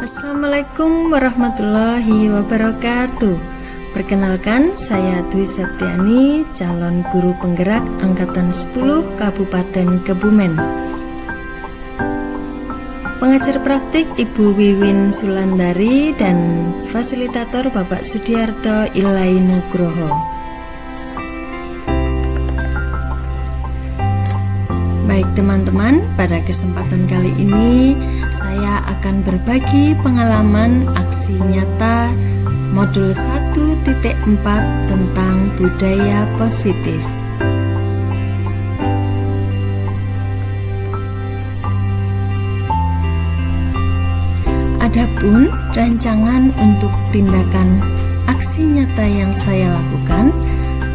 Assalamualaikum warahmatullahi wabarakatuh. Perkenalkan, saya Dwi Septiani, calon guru penggerak Angkatan 10 Kabupaten Kebumen. Pengajar praktik Ibu Wiwin Sulandari dan fasilitator Bapak Sudiarto Ilai Nugroho. Baik teman-teman, pada kesempatan kali ini saya akan berbagi pengalaman aksi nyata modul 1.4 tentang budaya positif. Adapun rancangan untuk tindakan aksi nyata yang saya lakukan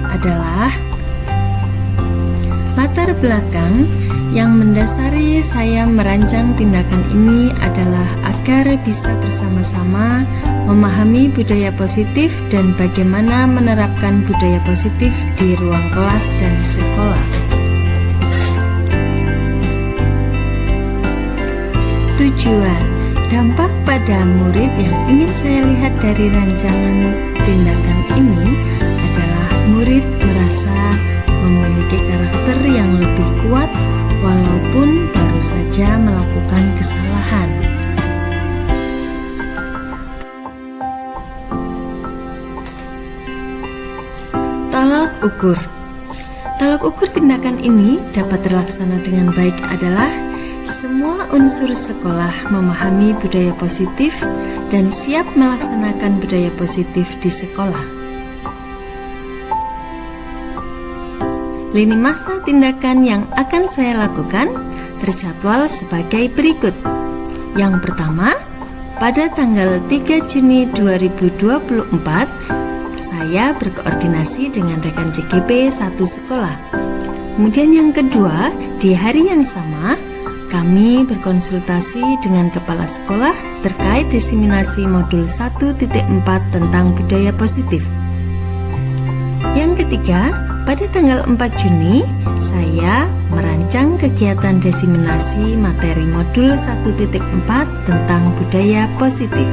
adalah latar belakang yang mendasari saya merancang tindakan ini adalah agar bisa bersama-sama memahami budaya positif dan bagaimana menerapkan budaya positif di ruang kelas dan sekolah. Tujuan, dampak pada murid yang ingin saya lihat dari rancangan tindakan ini adalah murid merasa memiliki karakter yang lebih kuat walaupun baru saja melakukan kesalahan. Tolak ukur. Tolak ukur tindakan ini dapat terlaksana dengan baik adalah semua unsur sekolah memahami budaya positif dan siap melaksanakan budaya positif di sekolah. Lini masa tindakan yang akan saya lakukan terjadwal sebagai berikut. Yang pertama, pada tanggal 3 Juni 2024, saya berkoordinasi dengan rekan CGP satu sekolah. Kemudian yang kedua, di hari yang sama, kami berkonsultasi dengan kepala sekolah terkait diseminasi modul 1.4 tentang budaya positif. Yang ketiga, pada tanggal 4 Juni, saya merancang kegiatan diseminasi materi modul 1.4 tentang budaya positif.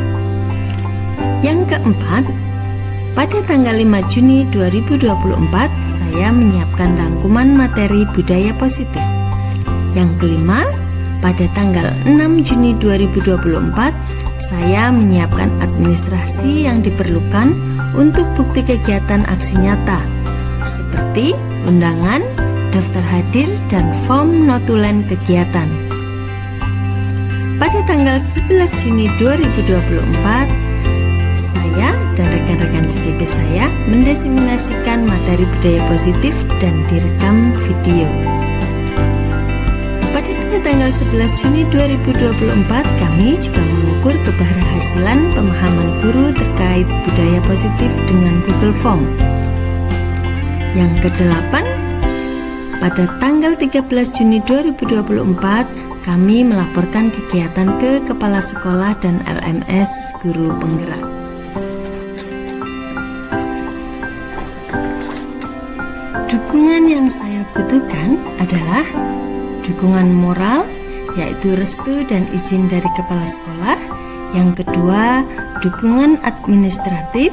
Yang keempat, pada tanggal 5 Juni 2024, saya menyiapkan rangkuman materi budaya positif. Yang kelima, pada tanggal 6 Juni 2024, saya menyiapkan administrasi yang diperlukan untuk bukti kegiatan aksi nyata, seperti undangan, daftar hadir, dan form notulen kegiatan. Pada tanggal 11 Juni 2024, saya dan rekan-rekan CGP saya mendiseminasikan materi budaya positif dan direkam video. Pada tanggal 11 Juni 2024, kami juga mengukur keberhasilan pemahaman guru terkait budaya positif dengan Google Form. Yang kedelapan, pada tanggal 13 Juni 2024, kami melaporkan kegiatan ke Kepala Sekolah dan LMS Guru Penggerak. Dukungan yang saya butuhkan adalah dukungan moral, yaitu restu dan izin dari Kepala Sekolah. Yang kedua, dukungan administratif,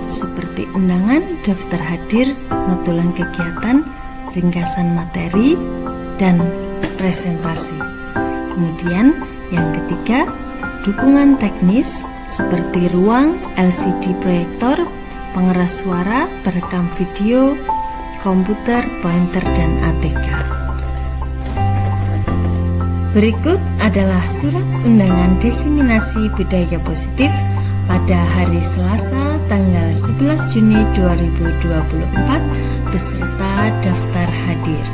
seperti undangan, daftar hadir, notulen kegiatan, ringkasan materi, dan presentasi. Kemudian yang ketiga, dukungan teknis seperti ruang, LCD proyektor, pengeras suara, perekam video, komputer, pointer, dan ATK. Berikut adalah surat undangan diseminasi budaya positif pada hari Selasa tanggal 11 Juni 2024 beserta daftar hadir.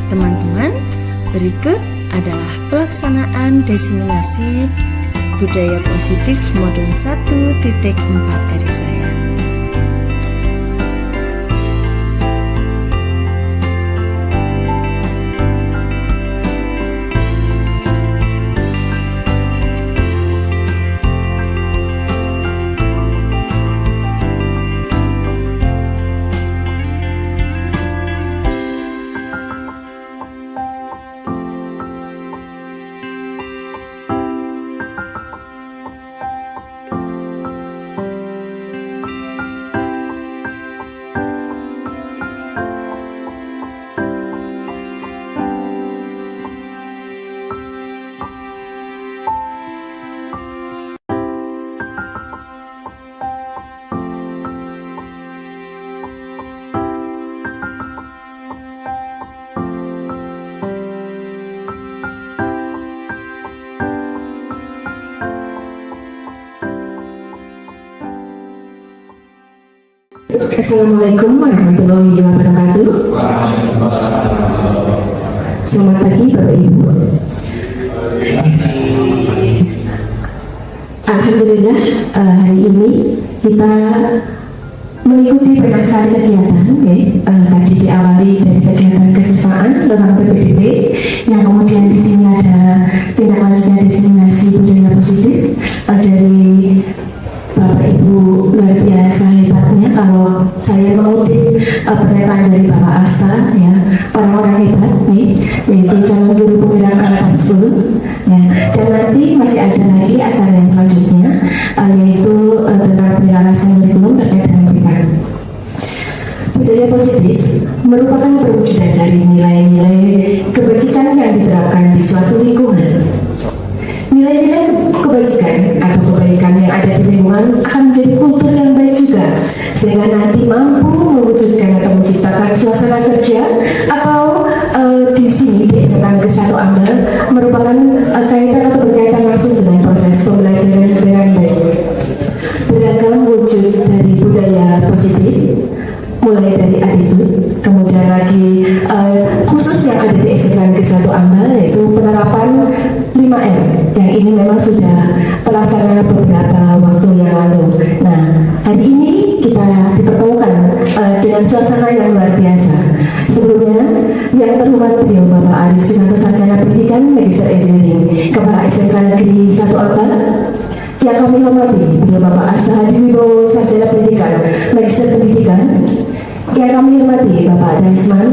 Teman-teman, berikut adalah pelaksanaan diseminasi budaya positif modul 1.4 dari saya. Assalamualaikum warahmatullahi wabarakatuh. Selamat pagi Bapak Ibu. Alhamdulillah hari ini kita mengikuti banyak sekali kegiatan, tadi diawali dari kegiatan kesesaan tentang PPDB, yang kemudian di sini ada tindak lanjutnya diseminasi budaya positif dari Bapak Ibu. Luar biasa hebatnya kalau saya mengutip pernyataan dari Bapak Asta, ya, orang-orang hebat nih, yaitu calon guru penggerak angkatan 10, ya. Dan nanti masih ada lagi acara yang selanjutnya, yaitu tentang penyelesaian kurikulum terkait dengan pendidikan. Budaya positif merupakan perwujudan dari nilai-nilai kebajikan yang diterapkan di suatu lingkungan. Nilai-nilai kebajikan atau kebaikan yang ada di lingkungan akan menjadi kultur yang baik juga, sehingga nanti mampu mewujudkan atau menciptakan suasana kerja atau di sini di SMA Negeri 1 Ambal merupakan kaitan atau berkaitan langsung dengan proses pembelajaran dengan baik. Beragam wujud dari budaya positif, mulai dari attitude, kemudian lagi khusus yang ada di SMA Negeri 1 Ambal, yaitu penerapan 5R yang ini memang sudah terlaksana beberapa waktu yang lalu. Nah, hari ini kita dipertemukan dengan suasana yang luar biasa. Sebelumnya, yang terhormat beliau Bapak Arif Sunarto, Sarjana Pendidikan Magister Engineering, Kepala SMK Negeri 1 Ambal. Yang kami hormati beliau Bapak Asta Hadiwibowo, Sarjana Pendidikan Magister Pendidikan. Yang kami hormati Bapak Daisman,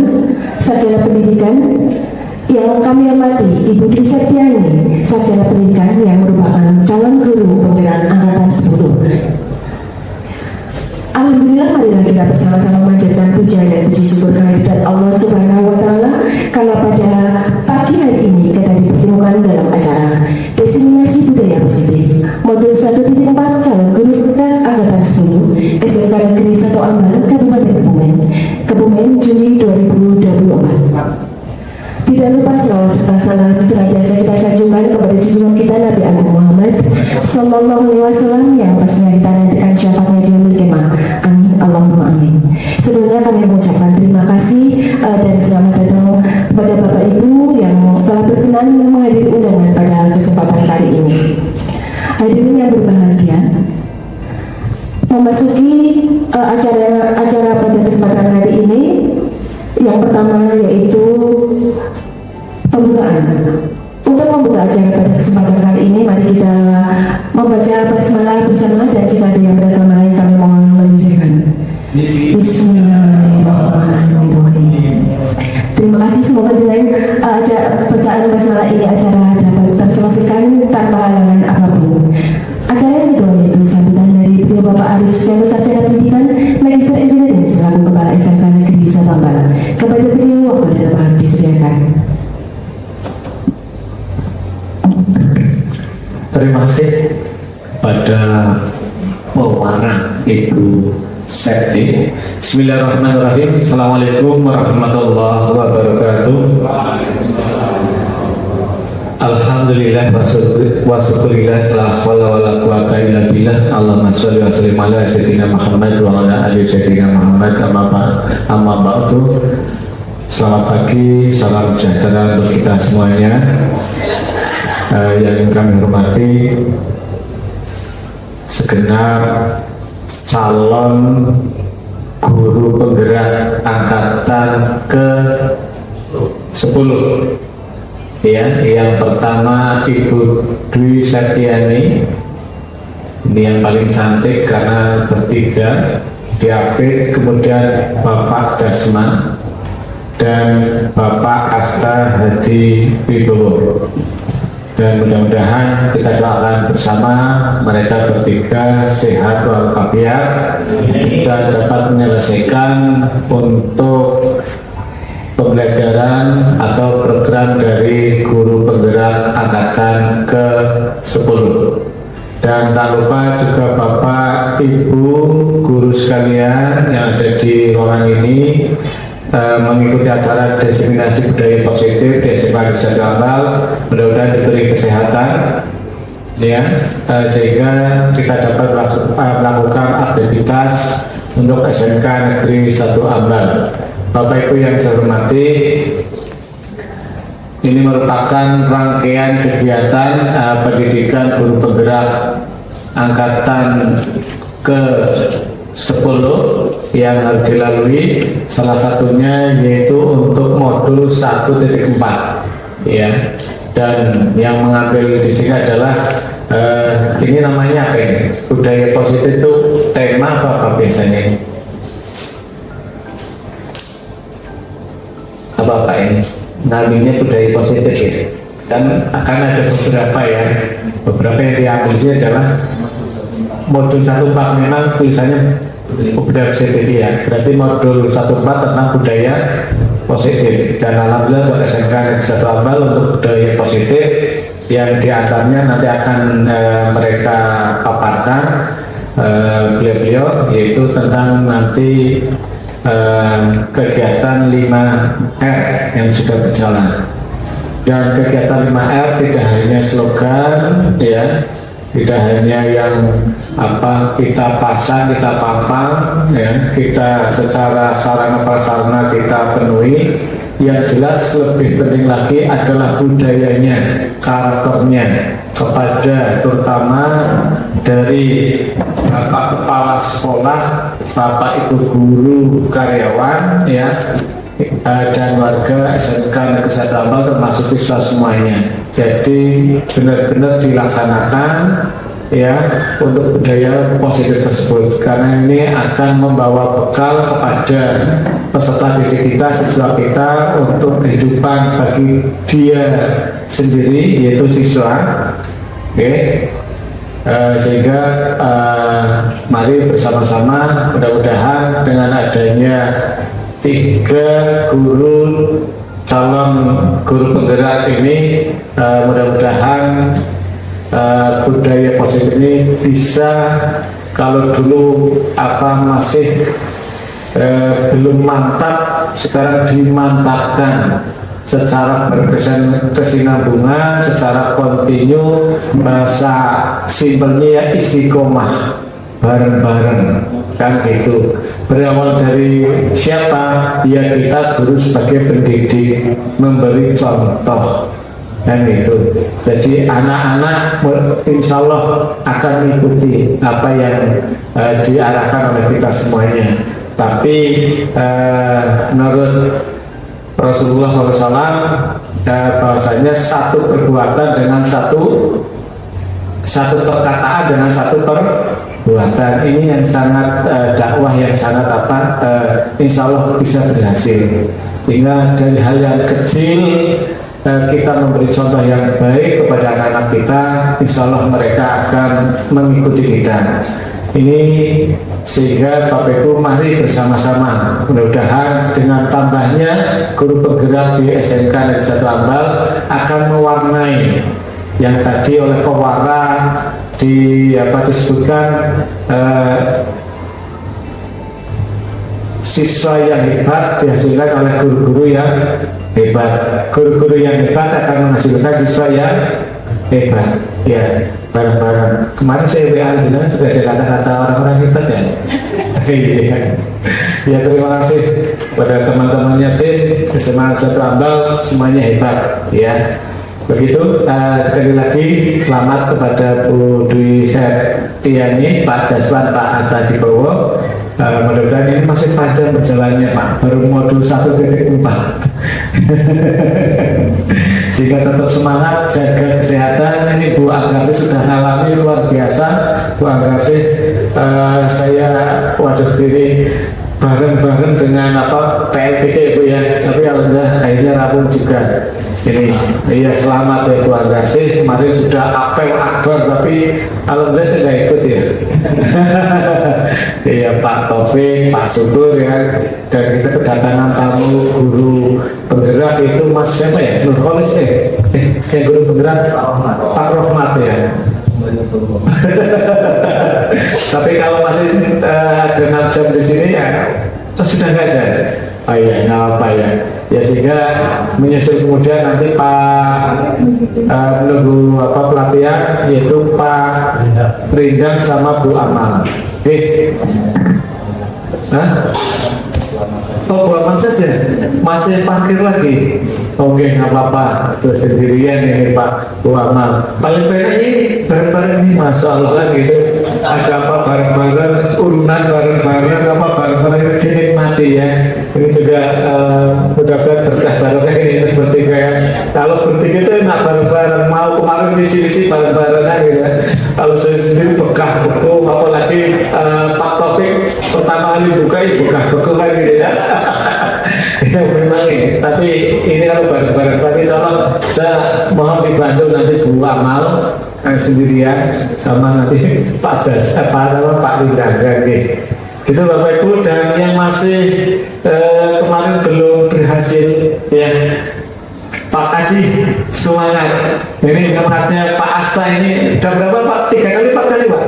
Sarjana Pendidikan. Yang kami hormati Ibu Dwi Septiani, Sarjana Pendidikan yang merupakan calon guru penggerak angkatan 10. Alhamdulillah, marilah kita bersama-sama memanjatkan puja dan puji syukur kehadirat Allah Subhanahu wa Ta'ala kalau pada pagi hari ini kita dipertemukan dalam acara Diseminasi Budaya Positif Modul 1.4 Calon Guru Penggerak Angkatan 10 SMK Negeri 1 Ambal, Kabupaten Kebumen, Juli 2024. Tidak lupa selawat serta salam senantiasa kita sanjungkan kepada junjungan kita Nabi Agung Muhammad Sallallahu Alaihi Wasallam yang pastinya kita nantikan syafaatnya di yaumil qiyamah. Amin, Allahumma amin. Sebelumnya kami mengucapkan terima kasih dan selamat datang kepada Bapak Ibu yang telah berkenan menghadiri undangan pada kesempatan kali ini. Hadirin yang berbahagia, memasuki acara pada kesempatan hari ini, yang pertama yaitu pembukaan. Untuk membuka acara pada kesempatan kali ini, mari kita membaca basmalah bersama, dan jika ada yang beragama lain kami mohon mengizinkan. Bismillahirrahmanirrahim. Terima kasih, semoga dengan bacaan basmalah ini acara dapat terselesaikan tanpa halangan apapun. Acara yang kedua yaitu sambutan dari beliau Bapak Arif Sunarto, Sarjana Pendidikan Magister Engineering selaku Kepala SMK Negeri 1 Ambal. Kepada beliau waktu dapat disediakan. Terima kasih pada pewarna Ibu Septi. Bismillahirrahmanirrahim. Assalamualaikum warahmatullahi wabarakatuh. Alhamdulillah wa syukurillah, la haula wala quwata illa billah. Allahumma shalli wa sallim ala sayyidina Muhammad wa ala ali sayyidina Muhammad. Amma ba'du. Selamat pagi, salam sejahtera untuk kita semuanya. Yang kami hormati segenap calon guru penggerak angkatan ke-10. Ya, yang pertama Ibu Dwi Septiani, ini yang paling cantik karena bertiga, diapit, kemudian Bapak Dasman dan Bapak Asta Hadiwibowo. Dan mudah-mudahan kita doakan bersama mereka bertiga sehat walafiat dan dapat menyelesaikan untuk pembelajaran atau program dari guru penggerak angkatan ke-10. Dan tak lupa juga Bapak Ibu guru sekalian yang ada di ruangan ini mengikuti acara diseminasi budaya positif di SMA Negeri 1 Ambal. Mudah-mudahan diberi kesehatan, ya, sehingga kita dapat melakukan aktivitas untuk SMK Negeri 1 Ambal. Bapak Ibu yang saya hormati, ini merupakan rangkaian kegiatan pendidikan guru penggerak angkatan ke-10 yang harus dilalui. Salah satunya yaitu untuk modul 1.4 ya. Dan yang mengambil di sini adalah ini namanya apa ini? Budaya positif itu tema apa biasanya? Apa ini? Namanya budaya positif ya. Dan akan ada beberapa yang diambil sini adalah modul 1.4 memang tulisannya budaya positif ya. Berarti modul 1.4 tentang budaya positif. Dan alhamdulillah untuk SMK Negeri 1 Ambal untuk budaya positif yang diantaranya nanti akan mereka paparkan beliau-beliau, yaitu tentang nanti kegiatan 5R yang sudah berjalan. Dan kegiatan 5R tidak hanya slogan ya, tidak hanya yang kita pasang, kita pampang ya, kita secara sarana prasarana kita penuhi. Yang jelas lebih penting lagi adalah budayanya, karakternya, kepada terutama dari Bapak Kepala Sekolah, Bapak Ibu Guru, karyawan ya, dan warga SMK Negeri 1 Ambal termasuk siswa semuanya. Jadi benar-benar dilaksanakan ya untuk budaya positif tersebut, karena ini akan membawa bekal kepada peserta didik kita, siswa kita untuk kehidupan bagi dia sendiri yaitu siswa. Sehingga mari bersama-sama mudah-mudahan dengan adanya 3 guru calon guru penggerak ini, mudah-mudahan budaya positif ini bisa, kalau dulu masih belum mantap, sekarang dimantapkan secara berkesinambungan, secara kontinu. Bahasa simpelnya ya istiqomah, bareng-bareng kan gitu. Berawal dari siapa? Ya kita guru sebagai pendidik, memberi contoh kan gitu. Jadi anak-anak insya Allah akan mengikuti apa yang diarahkan oleh kita semuanya. Tapi menurut Rasulullah SAW bahwasanya satu perbuatan dengan satu perkataan dengan satu perbuatan ini yang sangat dakwah yang sangat insya Allah bisa berhasil. Sehingga dari hal yang kecil kita memberi contoh yang baik kepada anak-anak kita, insya Allah mereka akan mengikuti kita. Ini sehingga Bapak Ibu mari bersama-sama, mudah-mudahan dengan tambahnya guru penggerak di SMK Negeri 1 Ambal akan mewarnai yang tadi oleh pewara disebutkan siswa yang hebat dihasilkan oleh guru-guru yang hebat. Guru-guru yang hebat akan menghasilkan siswa yang hebat ya, bareng-bareng. Kemarin saya WA sudah ada kata-kata orang-orang hebat ya. Ya terima kasih pada teman-temannya tim SMA 1 Ambal, semuanya hebat ya. Begitu, sekali lagi selamat kepada Bu Dwi Septiani, Pak Daswan, Pak Asadibowo. Mudah-mudahan ini masih panjang berjalannya Pak, baru modul 1.4. Sehingga tetap semangat, jaga kesehatan. Ini Bu Agarsi sudah ngalami luar biasa. Bu Agarsi, saya ini bareng-bareng dengan PLPT Bu ya, tapi alhamdulillah akhirnya rampung juga. Ini iya selamat ya Bu Agarsi, kemarin sudah apel akbar tapi alhamdulillah saya nggak ikut ya. Iya Pak Taufik, Pak Subur ya, dan kita kedatangan tamu guru penggerak itu Mas siapa ya? Nurholis yang guru penggerak Pak Rohmat ya. Tapi kalau masih ada 6 jam di sini ya sudah nggak ada. Oh iya, nggak apa ya. Ya sehingga menyusul kemudian nanti Pak menunggu pelatihan yaitu Pak Rindang sama Bu Amal. Hah? Oh, buat saja, masih parkir lagi. Oke, nggak apa-apa, itu sendirian ini Pak Bu Amal. Paling banyak ini bareng-bareng ini, Masya Allah gitu. Ada apa bareng-bareng, urunan bareng-bareng, apa bareng-bareng dinikmati ya. Ini juga mudah-mudahan berkah barokah ini seperti kayak kalau bertiga itu enak bareng-bareng, mau kemarin visi-visi bareng-barengan gitu. Kalau saya sendiri bekah beku, apalagi Pak Taufik pertama kali buka itu bekah beku kan gitu ya. Ya memang ya, tapi ini kalau bareng-bareng tadi insya saya mohon dibantu nanti Bu Amal sendirian sama nanti Pak Das, Pak Lindang gitu. Gitu Bapak Ibu, dan yang masih kemarin belum berhasil ya Pak Kaji semangat. Ini tempatnya Pak Asta ini udah berapa Pak? 3 kali 4 kali Pak?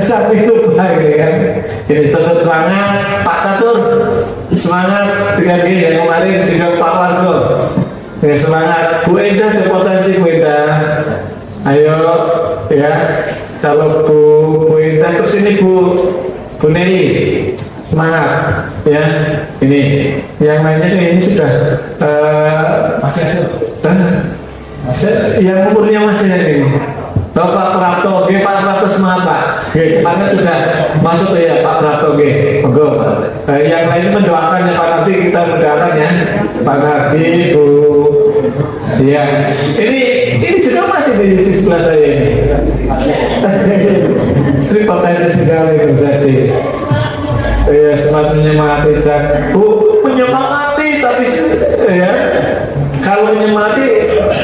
Sampai lupa gitu kan. Jadi tetap semangat Pak Catur, semangat dengan dia yang kemarin juga Pak Wargo. Ya, semangat Bu Indah, ada potensi Bu Indah. Ayo ya, kalau Bu Indah terus ini Bu Nelly, semangat ya. Ini yang lainnya ini sudah masih ada. Yang umurnya masih ada ini. Bapak Prapto, Pak Prapto semangat Pak. Kemarin sudah masuk ya Pak Prapto, monggo. Yang lain mendoakan ya Pak Nardi, kita mendoakan ya Pak Nardi, Bu. Ya, ini juga masih di sebelah saya ini. Ini potensi sekali jadi. Ya, semangat menyemangati Bu, menyemangati tapi ya kalau menyemangati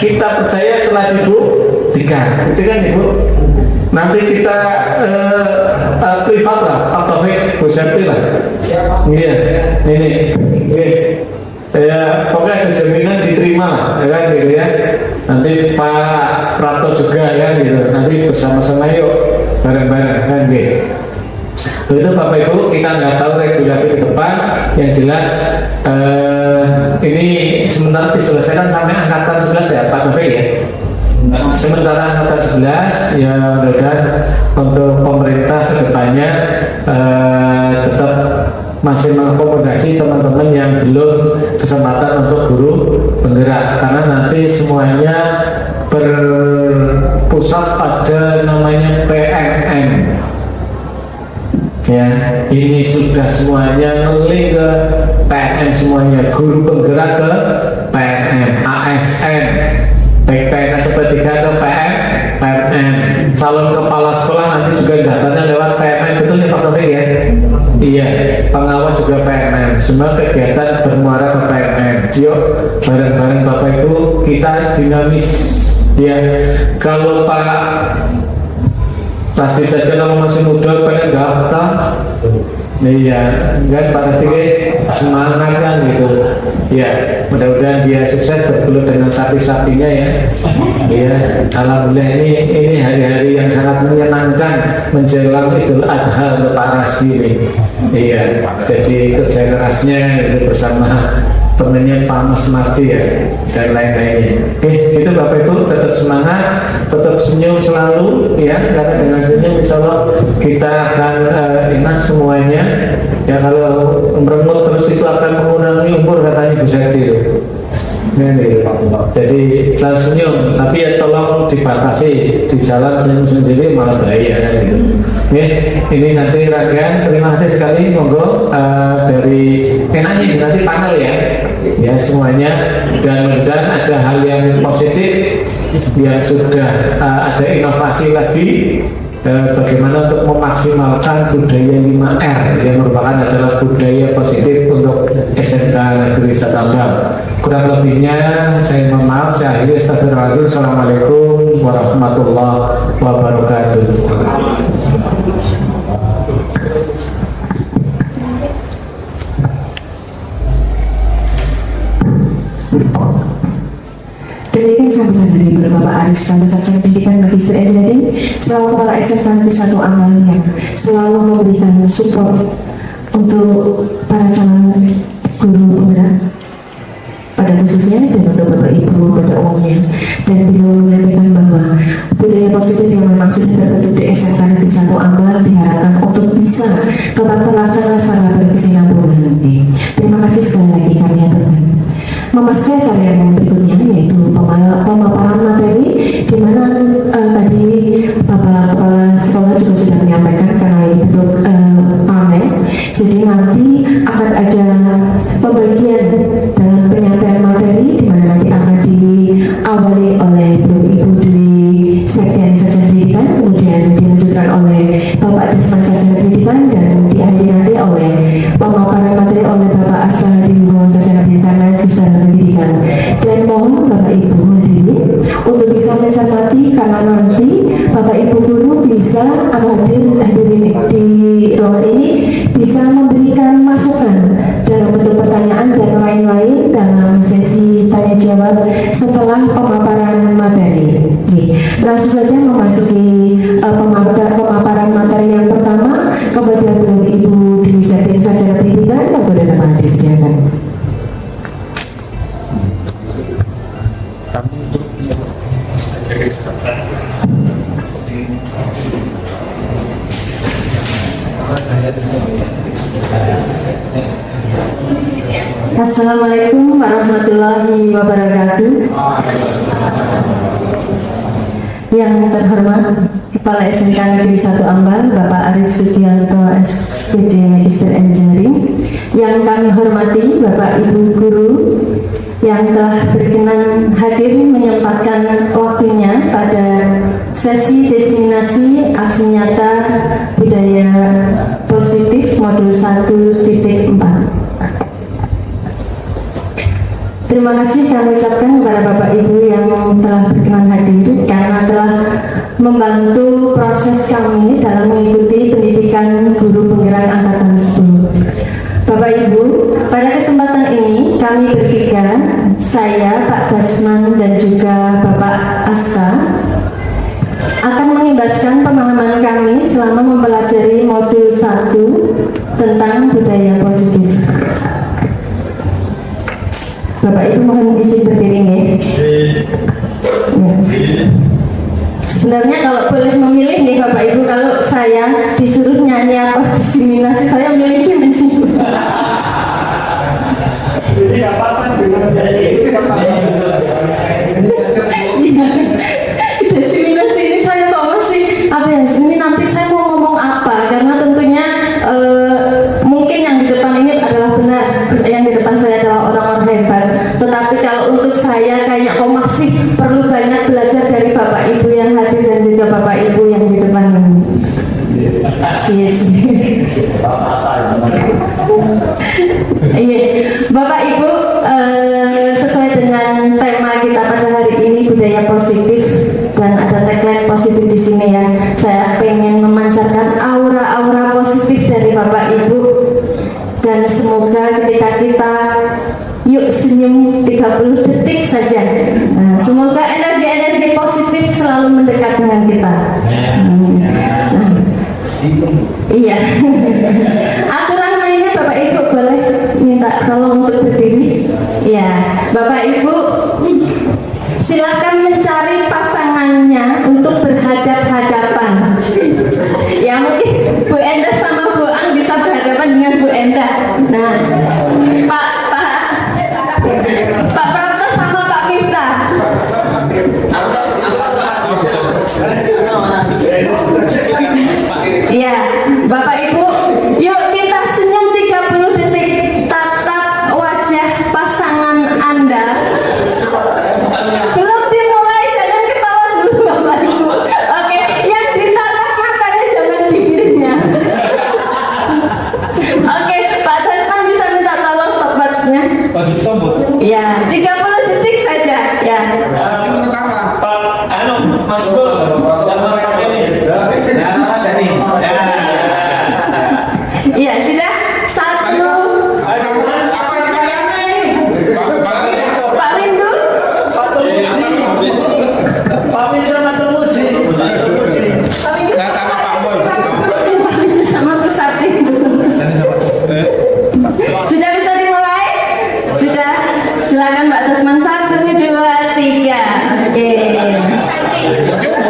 kita percaya setelah dibuktikan, itu kan Ibu. Nanti kita privat lah, Pak Taufik, Bu Septi lah. Iya, ini. Ya, pokoknya ada jaminan diterima lah, ya kan gitu ya. Nanti Pak Prapto juga ya gitu. Nanti bersama-sama yuk, bareng-bareng kan gitu. Itu Bapak Ibu, kita nggak tahu regulasi ke depan. Yang jelas ini sementara diselesaikan sampai angkatan 11 ya Pak Taufik ya. Sementara angkatan 11 ya mudah-mudahan untuk pemerintah kedepannya tetap masih mengakomodasi teman-teman yang belum kesempatan untuk guru penggerak, karena nanti semuanya berpusat pada namanya PMN ya. Ini sudah semuanya ngeling ke PMN, semuanya guru penggerak ke PMN, ASN, baik PNS seperti ke PMN, calon kepala sekolah nanti juga datanya lewat PMN, betul nih Pak Taufik ya? Iya, pengawas juga PMN, semua kegiatan bermuara ke PMN. Yuk bareng-bareng Bapak Ibu kita dinamis ya. Kalau Pak pasti saja kalau masih muda pengen daftar, iya kan pasti semangat kan gitu ya. Mudah-mudahan dia sukses bergelut dengan sapi-sapinya ya. Ya, alhamdulillah ini hari-hari yang sangat menyenangkan menjelang Idul Adha untuk Pak Rasdi ini. Iya, jadi kerja kerasnya itu bersama temannya Pak Mas Marti ya dan lain-lainnya. Oke, itu Bapak Ibu tetap semangat, tetap senyum selalu ya, karena dengan senyum insya Allah kita akan enak semuanya. Ya kalau merengut terus itu akan mengurangi umur katanya Bu Sekti. Ini, jadi selalu senyum, tapi ya tolong dibatasi di jalan senyum sendiri malah bahaya kan gitu. Ini nanti Ragan, terima kasih sekali, monggo dari enaknya nanti panel ya semuanya, dan mudah-mudahan ada hal yang positif yang sudah ada inovasi lagi. Bagaimana untuk memaksimalkan budaya 5R yang merupakan adalah budaya positif untuk SMK Negeri Satambang. Kurang lebihnya saya mohon maaf, saya akhiri. Astagfirullahaladzim. Assalamualaikum warahmatullahi wabarakatuh. Demikian sambutan dari Bapak Aris Kantor Sarjana Pendidikan Magister Engineering selaku Kepala SMK Negeri 1 Amal yang selalu memberikan support untuk para calon guru penggerak pada khususnya dan untuk Bapak Ibu pada umumnya. Dan beliau menyampaikan bahwa budaya positif yang memang sudah terbentuk di SMK Negeri 1 Amal diharapkan untuk bisa tetap terlaksana pembagian dalam penyampaian materi, di mana nanti akan diawali oleh Ibu Dwi Sekjen Sarjana Pendidikan, kemudian dilanjutkan oleh Bapak Desman Sarjana Pendidikan, dan diakhiri nanti oleh pemaparan materi oleh Bapak Asta Hadimulyo Sarjana Pendidikan Magister Pendidikan. Dan mohon Bapak Ibu hadirin untuk bisa mencermati, karena nanti Bapak Ibu guru bisa hadir di ruangan ini, bisa memberikan masukan dalam bentuk pertanyaan dan lain-lain dalam sesi tanya jawab setelah pemaparan materi. Langsung saja memasuki pemaparan materi yang pertama kepada Ibu Dwi Sekjen Sarjana Pendidikan. Kepada Bapak disediakan. Assalamualaikum warahmatullahi wabarakatuh. Yang terhormat Kepala SMK Negeri 1 Ambar, Bapak Arif Sugianto SPD Magister Engineering. Yang kami hormati Bapak Ibu Guru yang telah berkenan hadir menyempatkan waktunya pada sesi diseminasi aksi nyata budaya positif modul 1.4. Terima kasih kami ucapkan kepada Bapak Ibu yang telah berkenan hadir karena telah membantu proses kami dalam mengikuti pendidikan guru penggerak angkatan 10. Bapak Ibu, pada kesempatan ini kami bertiga, saya, Pak Dasman, dan juga Bapak Asta, akan mengimbaskan pemahaman kami selama mempelajari modul 1 tentang budaya positif. Bapak Ibu mohon izin berdiri ya. Sebenarnya kalau boleh memilih nih Bapak Ibu, kalau saya disuruh nyanyi apa diseminasi, saya milih nyanyi. Jadi apa dengan diseminasi ini saya tahu sih apa ya, ini nanti saya mau ngomong apa, karena tentunya mungkin yang di depan ini adalah benar, yang di depan saya adalah orang-orang hebat, tetapi kalau untuk saya kayaknya kok masih perlu banyak belajar dari Bapak Ibu yang hadir dan juga Bapak Ibu yang di depan ini. Bapak Ibu, sesuai dengan tema kita pada hari ini budaya positif, dan ada tagline positif di sini ya. Saya pengen memancarkan aura-aura positif dari Bapak Ibu, dan semoga ketika kita yuk senyum 30 detik saja, nah, semoga energi-energi positif selalu mendekat dengan kita. Iya. Aturan mainnya Bapak Ibu boleh minta tolong untuk berdiri. Iya, Bapak Ibu silakan mencari pasangannya untuk berhadap-hadapan. Ya mungkin Bu Enda sama Bu Ang bisa berhadapan dengan Bu Enda. Nah, Pak Prapto sama Pak Miftah. Iya, Bapak Ibu, yuk kita senyum 30 detik. Tatap wajah pasangan Anda. Belum dimulai, jangan ketawa dulu Bapak Ibu. Oke, yang ditatap matanya jangan bibirnya. Oke, Pak Dasman bisa minta tolong stopwatch-nya. Iya, 30 detik saja. Ya. Mas Bul sama Pak ini. Iya, sudah. 1. Pak Windu. Pak Win sama Termuji. Sama Pak Boy. Sama Pusat itu. Sudah bisa dimulai? Sudah. Silakan Mbak Tasman. 1, 2, 3. Oke.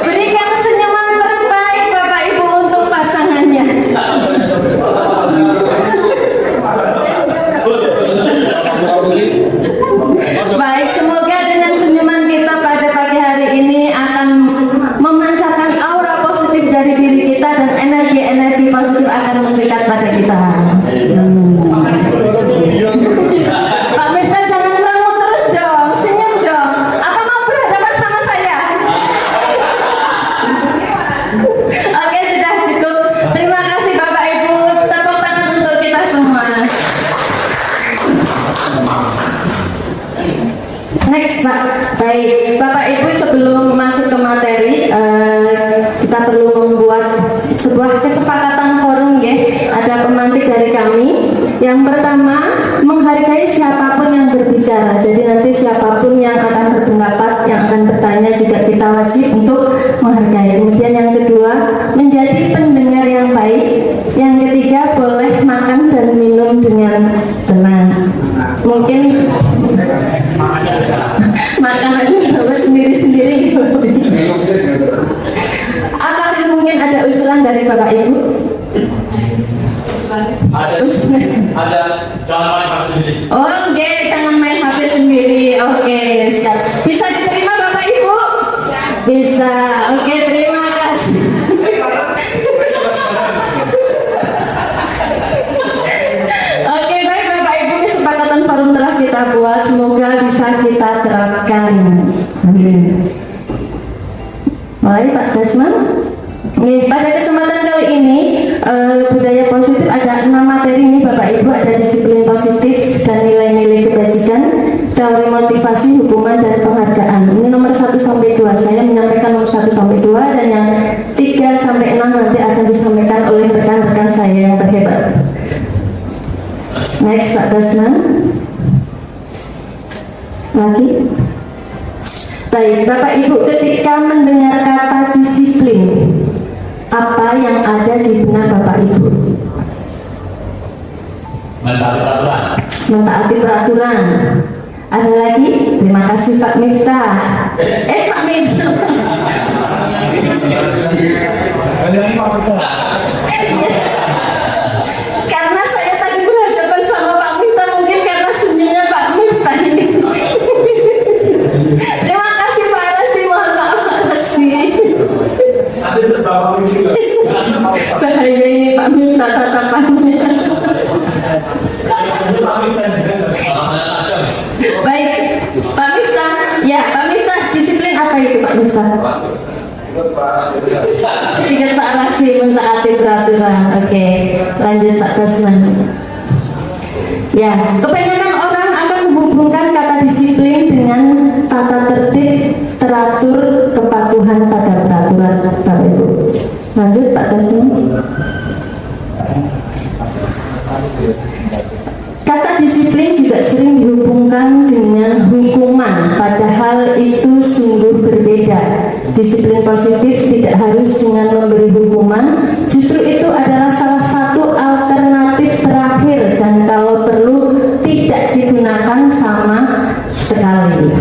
Berikan senyuman terbaik Bapak Ibu untuk pasangannya. Baik, semoga dengan senyuman kita pada pagi hari ini akan memancarkan aura positif dari diri kita, dan energi-energi positif akan mendekat pada kita. Next, Pak. Baik, Bapak Ibu, sebelum masuk ke materi, kita perlu membuat sebuah kesepakatan forum, ya. Ada pemantik dari kami. Yang pertama, menghargai siapapun yang berbicara. Jadi nanti siapapun yang akan berpendapat, yang akan bertanya juga kita wajib untuk menghargai. Kemudian yang kedua, menjadi pendengar yang baik. Yang ketiga, boleh makan dan minum dengan tenang. Mungkin makanannya harus sendiri-sendiri. Apakah mungkin ada usulan dari Bapak Ibu? Ada jangan main HP sendiri. Oke, jangan main HP sendiri. Oke, siap. Bisa diterima Bapak Ibu? Bisa. Oke, terima kasih. Oke, baik Bapak Ibu, kesepakatan forum telah kita buat. Semoga bisa kita terapkan. Amin. Mulai Pak Desmond. Pada kesempatan kali ini budaya positif ada 6 materi nih Bapak Ibu. Ada disiplin positif dan nilai-nilai kebajikan, teori motivasi, hukuman, dan penghargaan. Ini nomor 1 sampai 2. Saya menyampaikan nomor 1 sampai 2, dan yang 3 sampai 6 nanti akan disampaikan oleh rekan-rekan saya yang berhebat. Next, Pak Desmond. Lagi. Baik, Bapak Ibu, ketika mendengar kata disiplin, apa yang ada di benak Bapak Ibu? Mentaati peraturan. Mentaati peraturan. Ada lagi? Terima kasih Pak Miftah. Pak Miftah. Karena saya tadi berhadapan sama Pak Miftah, mungkin karena senyumnya Pak Miftah ini. Terima kasih Pak Rasmi, mohon maaf Pak Rasmi. Bahaya ini Pak Miftah tatapannya. Baik, Pak Miftah. Ya, Pak Miftah, disiplin apa itu Pak Miftah? Ingat Pak Rasmi, mentaati peraturan. Oke, lanjut Pak Tasman. Ya, kebanyakan orang akan menghubungkan kata disiplin dengan tata tertib, teratur, kepatuhan pada peraturan. Bapak Ibu, lanjut Pak Tasman. Kata disiplin juga sering dihubungkan dengan hukuman, padahal itu sungguh berbeda. Disiplin positif tidak harus dengan memberi hukuman, justru itu adalah salah satu alternatif terakhir, dan kalau perlu tidak digunakan sama sekali.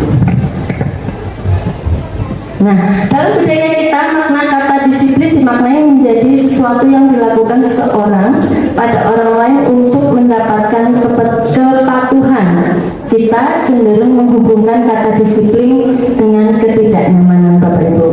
Nah, dalam budaya kita, makna kata disiplin dimaknai menjadi sesuatu yang dilakukan seseorang pada orang lain untuk mendapatkan kepatuhan. Kita cenderung menghubungkan kata disiplin dengan ketidaknyamanan, Bapak Ibu.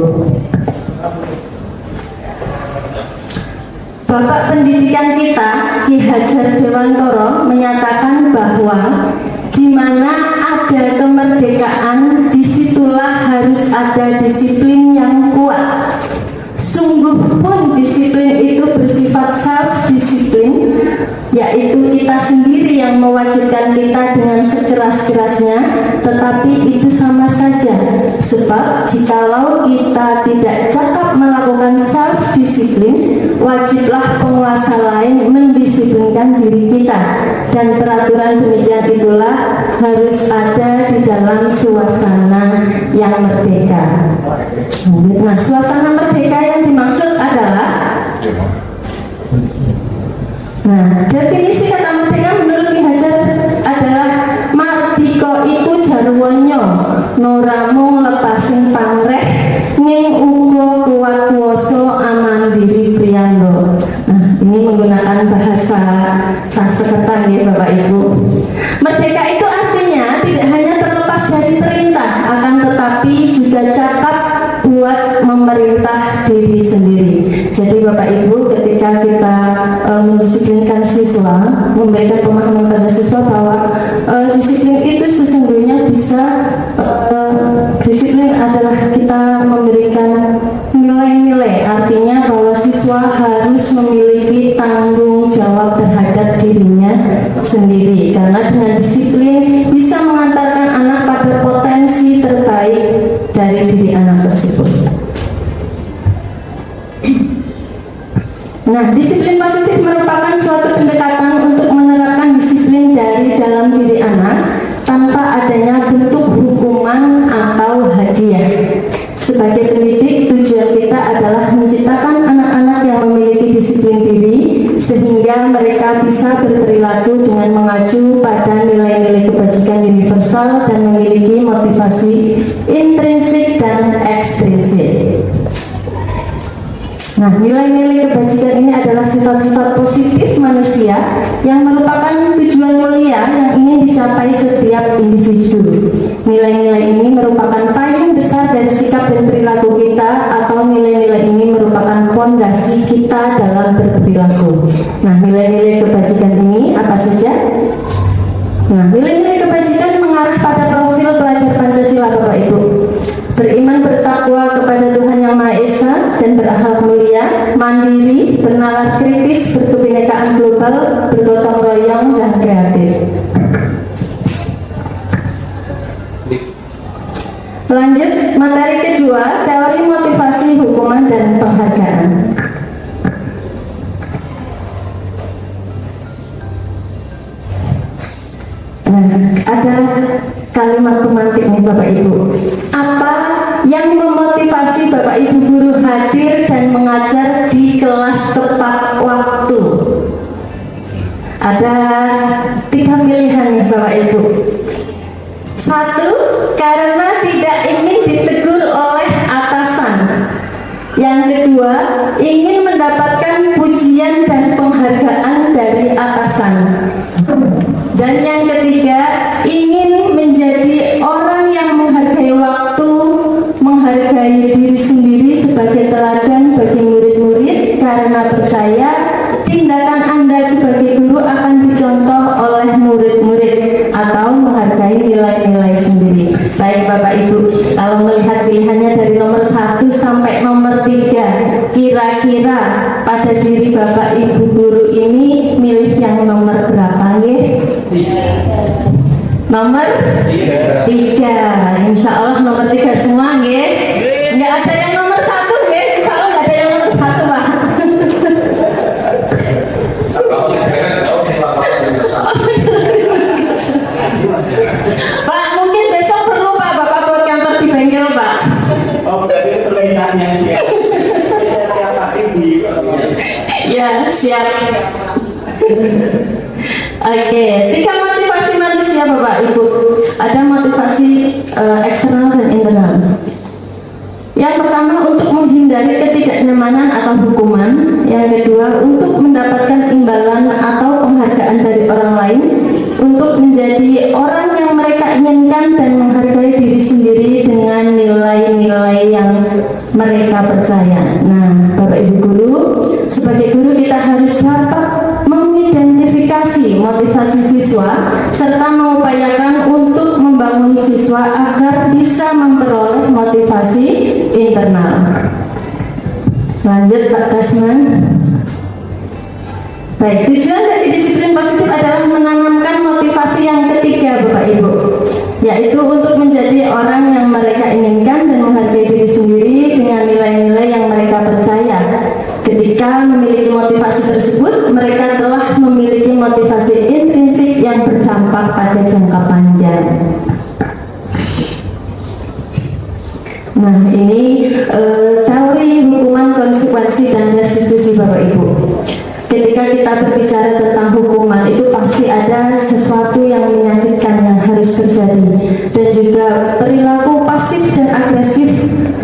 Bapak pendidikan kita, Ki Hajar Dewantoro, menyatakan bahwa di mana ada kemerdekaan, disitulah harus ada disiplin yang kuat. Sungguh pun disiplin itu bersifat self-disiplin, yaitu kita sendiri yang mewajibkan kita dengan sekeras-kerasnya, tetapi itu sama saja. Sebab jikalau kita tidak cakap melakukan self-disiplin, wajiblah penguasa lain mendisiplinkan diri kita. Dan peraturan demikian itulah harus ada di dalam suasana yang merdeka. Nah, suasana merdeka yang dimaksud adalah, nah, definisi kata merdeka menurut Ki Hajar adalah mardika iku jarwanya noramu lepasin pamreh ning uga kuat kuwasa amandiri priyando. Nah, ini menggunakan bahasa Sanskerta ya Bapak Ibu. Merdeka itu artinya tidak hanya terlepas dari perintah, akan tetapi juga cakap buat memerintah diri sendiri. Jadi Bapak Ibu, ketika kita mendisiplinkan siswa, memberikan pemahaman pada siswa bahwa disiplin itu sesungguhnya bisa, disiplin adalah kita memberikan nilai-nilai, artinya bahwa siswa harus memiliki tanggung jawab terhadap dirinya sendiri, karena dengan disiplin disiplin bisa mengantarkan anak pada potensi terbaik dari diri anak tersebut. Nah, disiplin positif merupakan suatu pendekatan untuk menerapkan disiplin dari dalam diri anak tanpa adanya bentuk hukuman atau hadiah. Sebagai pendidik, tujuan kita adalah menciptakan anak-anak yang memiliki disiplin diri sehingga mereka bisa berperilaku dengan mengacu pada nilai-nilai kebajikan universal dan memiliki motivasi intrinsik dan ekstrinsik. Nah, nilai-nilai kebajikan ini adalah sifat-sifat positif manusia yang merupakan tujuan mulia yang ingin dicapai setiap individu. Nilai-nilai ini merupakan payung besar dari sikap dan perilaku kita, atau nilai-nilai ini merupakan fondasi kita dalam berperilaku. Nah, nilai-nilai kebajikan ini apa saja? Nah, nilai-nilai kebajikan mengarah pada profil pelajar Pancasila, Bapak Ibu. Beriman bertakwa kepada Tuhan Yang Maha Esa dan berakhlak mulia, mandiri, bernalar kritis, berkebinekaan global, bergotong royong, dan kreatif. Lanjut, materi kedua, teori motivasi, hukuman, dan penghargaan. Nah, ada kalimat pemantik nih Bapak Ibu. Apa yang memotivasi Bapak Ibu guru hadir dan mengajar di kelas tepat waktu? Ada 3 pilihan nih Bapak Ibu. 1, karena tidak ingin ditegur oleh atasan. Yang kedua, ingin mendapatkan pujian dan penghargaan dari atasan. Dan yang ketiga, ingin menjadi orang yang menghargai waktu, menghargai diri sendiri sebagai teladan bagi murid-murid, karena percaya tindakan Anda sebagai guru akan dicontoh oleh murid-murid, atau menghargai nilai-nilai sendiri. Baik Bapak Ibu, kalau melihat pilihannya dari nomor 1 sampai nomor 3, kira-kira pada diri Bapak Ibu guru ini milih yang nomor berapa nggih? Nomor 3. Insya Allah nomor 3 semua nggih. Nggak ada yang nomor 1 nggih. Insya Allah nggak ada yang nomor 1 Pak. Pak, mungkin besok perlu Pak Bapak ke kantor di bengkel Pak. Oh, berarti pertanyaannya siap. Siap pakai di. Ya, siap. Oke, 3 motivasi manusia Bapak Ibu. Ada motivasi eksternal dan internal. Yang pertama, untuk menghindari ketidaknyamanan atau hukuman. Yang kedua, untuk mendapatkan imbalan atau penghargaan dari orang lain, untuk menjadi orang yang mereka inginkan dan menghargai diri sendiri dengan nilai-nilai yang mereka percaya. Nah, Bapak Ibu guru, sebagai guru kita harus dapat mengidentifikasi motivasi siswa serta mengupayakan untuk membangun siswa agar bisa memperoleh motivasi internal. Lanjut Pak Kasman. Baik, tujuan dari disiplin positif adalah menanamkan motivasi yang ketiga Bapak Ibu, yaitu untuk menjadi orang yang mereka inginkan dan menghargai diri sendiri dengan nilai-nilai yang mereka percaya. Ketika memiliki motivasi tersebut, mereka telah memiliki motivasi intrinsik yang berdampak pada jangka panjang. Nah, ini teori hukuman, konsekuensi, dan restitusi Bapak Ibu. Ketika kita berbicara tentang hukuman, itu pasti ada sesuatu yang menyakitkan yang harus terjadi, dan juga perilaku pasif dan agresif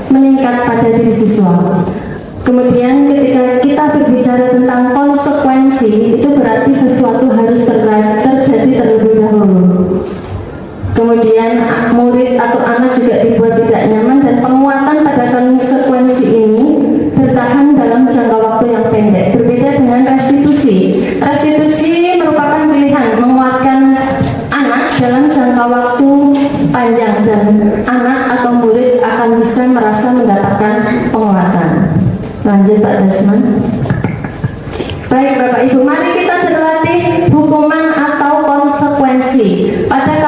meningkat pada diri siswa. Kemudian ketika kita berbicara tentang konsekuensi, itu berarti sesuatu harus terjadi terlebih dahulu. Kemudian murid atau anak juga dibuat tidak nyaman, dan penguatan pada konsekuensi ini bertahan dalam jangka waktu yang pendek. Berbeda dengan restitusi. Restitusi merupakan pilihan menguatkan anak dalam jangka waktu panjang, dan anak atau murid akan bisa merasa mendapatkan penguatan. Lanjut Pak Desman. Baik Bapak Ibu, mari kita berlatih hukuman atau konsekuensi. Pada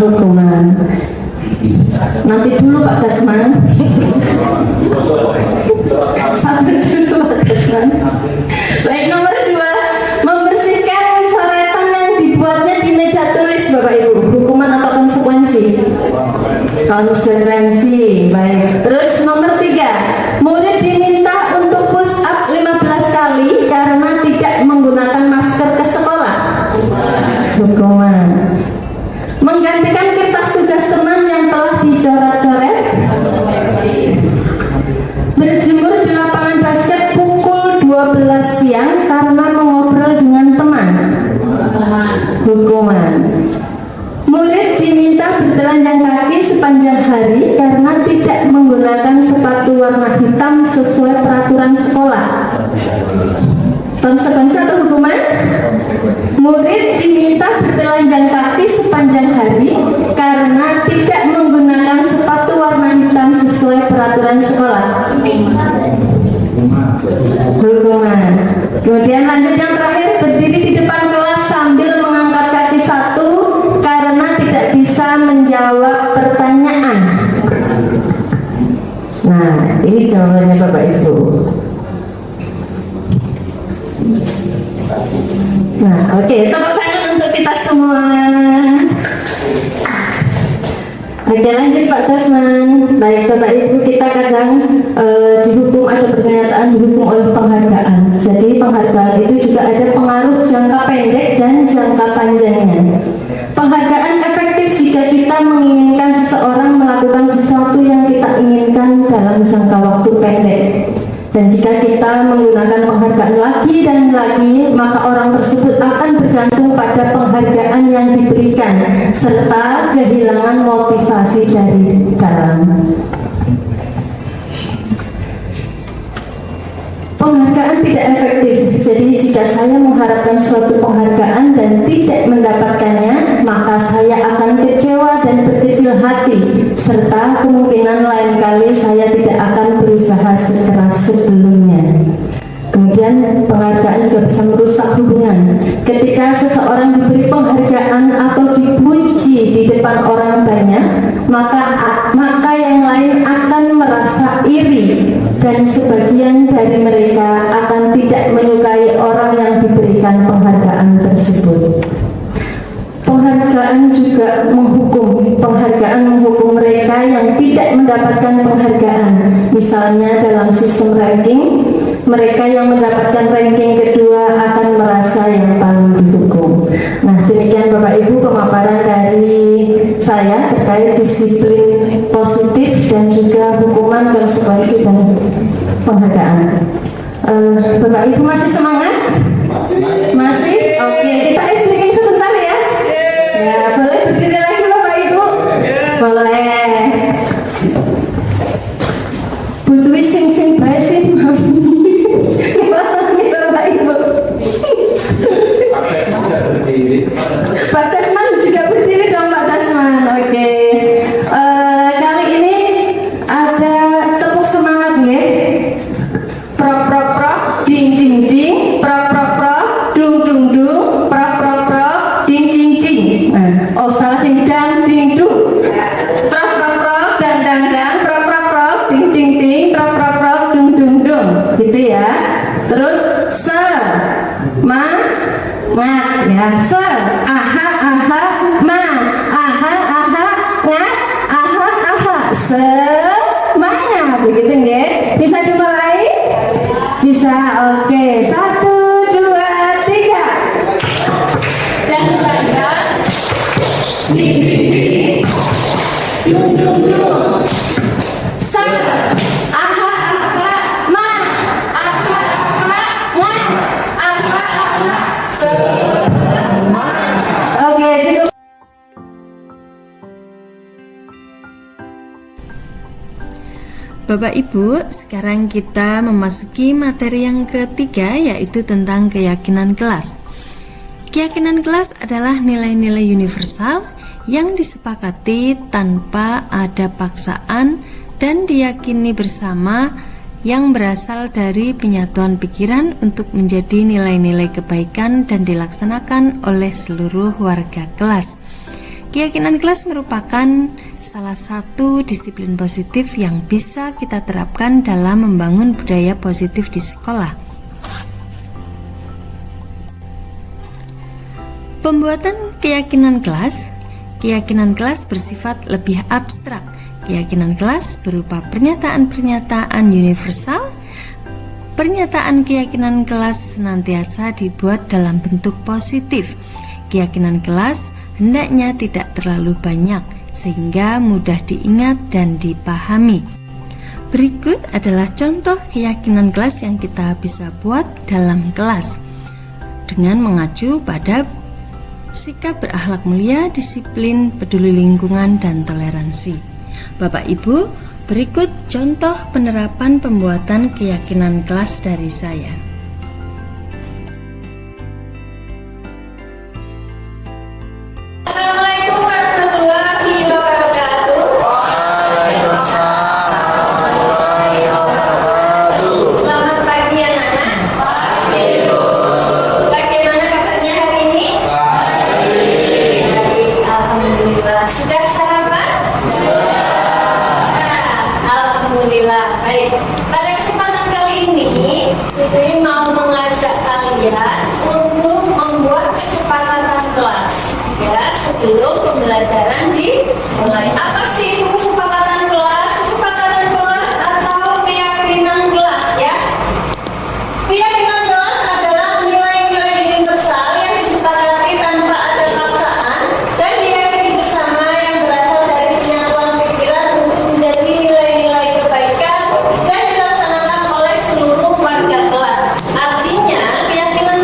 hukuman. Nanti dulu Pak Dasman. Sabar dulu Pak Dasman. Baik, nomor 2, membersihkan coretan yang dibuatnya di meja tulis Bapak Ibu. Hukuman atau konsekuensi? Konsekuensi. Baik. Terus nomor 3, murid diminta untuk push up 15 kali karena tidak menggunakan masker ke sekolah. Hukuman. Menggantikan kertas tugas teman yang telah dicoret-coret. Berjemur di lapangan basket pukul 12 siang karena mengobrol dengan teman. Hukuman. Murid diminta bertelanjang kaki sepanjang hari karena tidak menggunakan sepatu warna hitam sesuai peraturan sekolah. Konsekuensi atau hukuman? Murid diminta bertelanjang kaki sepanjang hari karena tidak menggunakan sepatu warna hitam sesuai peraturan sekolah. Hukuman. Kemudian lanjut yang terakhir, berdiri di depan kelas sambil mengangkat kaki satu karena tidak bisa menjawab pertanyaan. Nah, ini jawabannya Bapak Ibu. Nah, oke, tepuk tangan untuk kita semua. Oke, lanjut Pak Dasman. Baik Bapak Ibu, kita kadang dihukum, ada pernyataan dihukum oleh penghargaan. Jadi penghargaan itu juga ada pengaruh jangka pendek dan jangka panjangnya. Penghargaan efektif jika kita menginginkan seseorang melakukan sesuatu yang kita inginkan dalam jangka waktu pendek. Dan jika kita menggunakan penghargaan lagi dan lagi, maka orang tersebut akan bergantung pada penghargaan yang diberikan serta kehilangan motivasi dari dalam. Penghargaan tidak efektif. Jadi jika saya mengharapkan suatu penghargaan dan tidak mendapatkannya, maka saya akan kecewa dan berkecil hati, serta kemungkinan lain kali saya tidak akan berusaha sekeras sebelumnya. Kemudian penghargaan juga bisa merusak hubungan. Ketika seseorang diberi penghargaan atau dipuji di depan orang banyak, maka yang lain akan merasa iri dan sebagian dari mereka akan tidak menyukai orang yang diberikan penghargaan tersebut. Penghargaan juga menghukum mereka yang tidak mendapatkan penghargaan. Misalnya dalam sistem ranking, mereka yang mendapatkan ranking kedua akan merasa yang paling dihukum. Nah, demikian Bapak Ibu pemaparan dari saya terkait disiplin positif dan juga hukuman, konsekuensi dan penghargaan. Bapak Ibu masih semangat? Masih? Oke, kita explain sebentar ya. Ya, boleh berdiri lagi Bapak Ibu? Boleh. Butuh sing bae sing mami. Bapak Ibu. Pak Dasman juga berdiri dong Pak Dasman. Oke. Kali ini ada tepuk semangat ya. Prok prok prok, ding ding ding, prok prok prok, dung dung dung, prok prok prok, ding ding ding. Nah, oh salah, ding dang ding dung. Prok prok prok, dang dang dang, prok prok prok, ding ding ding, prok prok prok, dung dung dung. Gitu ya. Terus mat ya, aha aha ma, aha aha ngat, aha aha semangat, begitu ya. Bisa dimulai? Bisa, oke. 1, 2, 3. Dan ding ding ding, dung dung dung. Aha aha ma, aha aha ngat, aha aha semangat. Oke, cukup. Bapak Ibu, sekarang kita memasuki materi yang ketiga, yaitu tentang keyakinan kelas. Keyakinan kelas adalah nilai-nilai universal yang disepakati tanpa ada paksaan dan diyakini bersama, yang berasal dari penyatuan pikiran untuk menjadi nilai-nilai kebaikan dan dilaksanakan oleh seluruh warga kelas. Keyakinan kelas merupakan salah satu disiplin positif yang bisa kita terapkan dalam membangun budaya positif di sekolah. Pembuatan keyakinan kelas bersifat lebih abstrak. Keyakinan kelas berupa pernyataan-pernyataan universal. Pernyataan keyakinan kelas senantiasa dibuat dalam bentuk positif. Keyakinan kelas hendaknya tidak terlalu banyak sehingga mudah diingat dan dipahami. Berikut adalah contoh keyakinan kelas yang kita bisa buat dalam kelas dengan mengacu pada sikap berakhlak mulia, disiplin, peduli lingkungan, dan toleransi. Bapak Ibu, berikut contoh penerapan pembuatan keyakinan kelas dari saya. Assalamualaikum warahmatullahi wabarakatuh. Selamat pagi anak-anak. Bagaimana kabarnya hari ini? Baik, alhamdulillah. Sudah sarapan? Alhamdulillah. Baik. Pada kesempatan kali ini, Ibu mau mengajak kalian untuk membuat kesepakatan kelas. Ya, sebelum pembelajaran dimulai. Apa sih itu kesepakatan kelas? Kesepakatan kelas atau keyakinan kelas, ya? Keyakinan kelas adalah nilai-nilai universal yang disepakati tanpa ada paksaan dan diyakini bersama yang berasal dari penyatuan pikiran untuk menjadi nilai-nilai kebaikan dan dilaksanakan oleh seluruh warga kelas. Artinya, keyakinan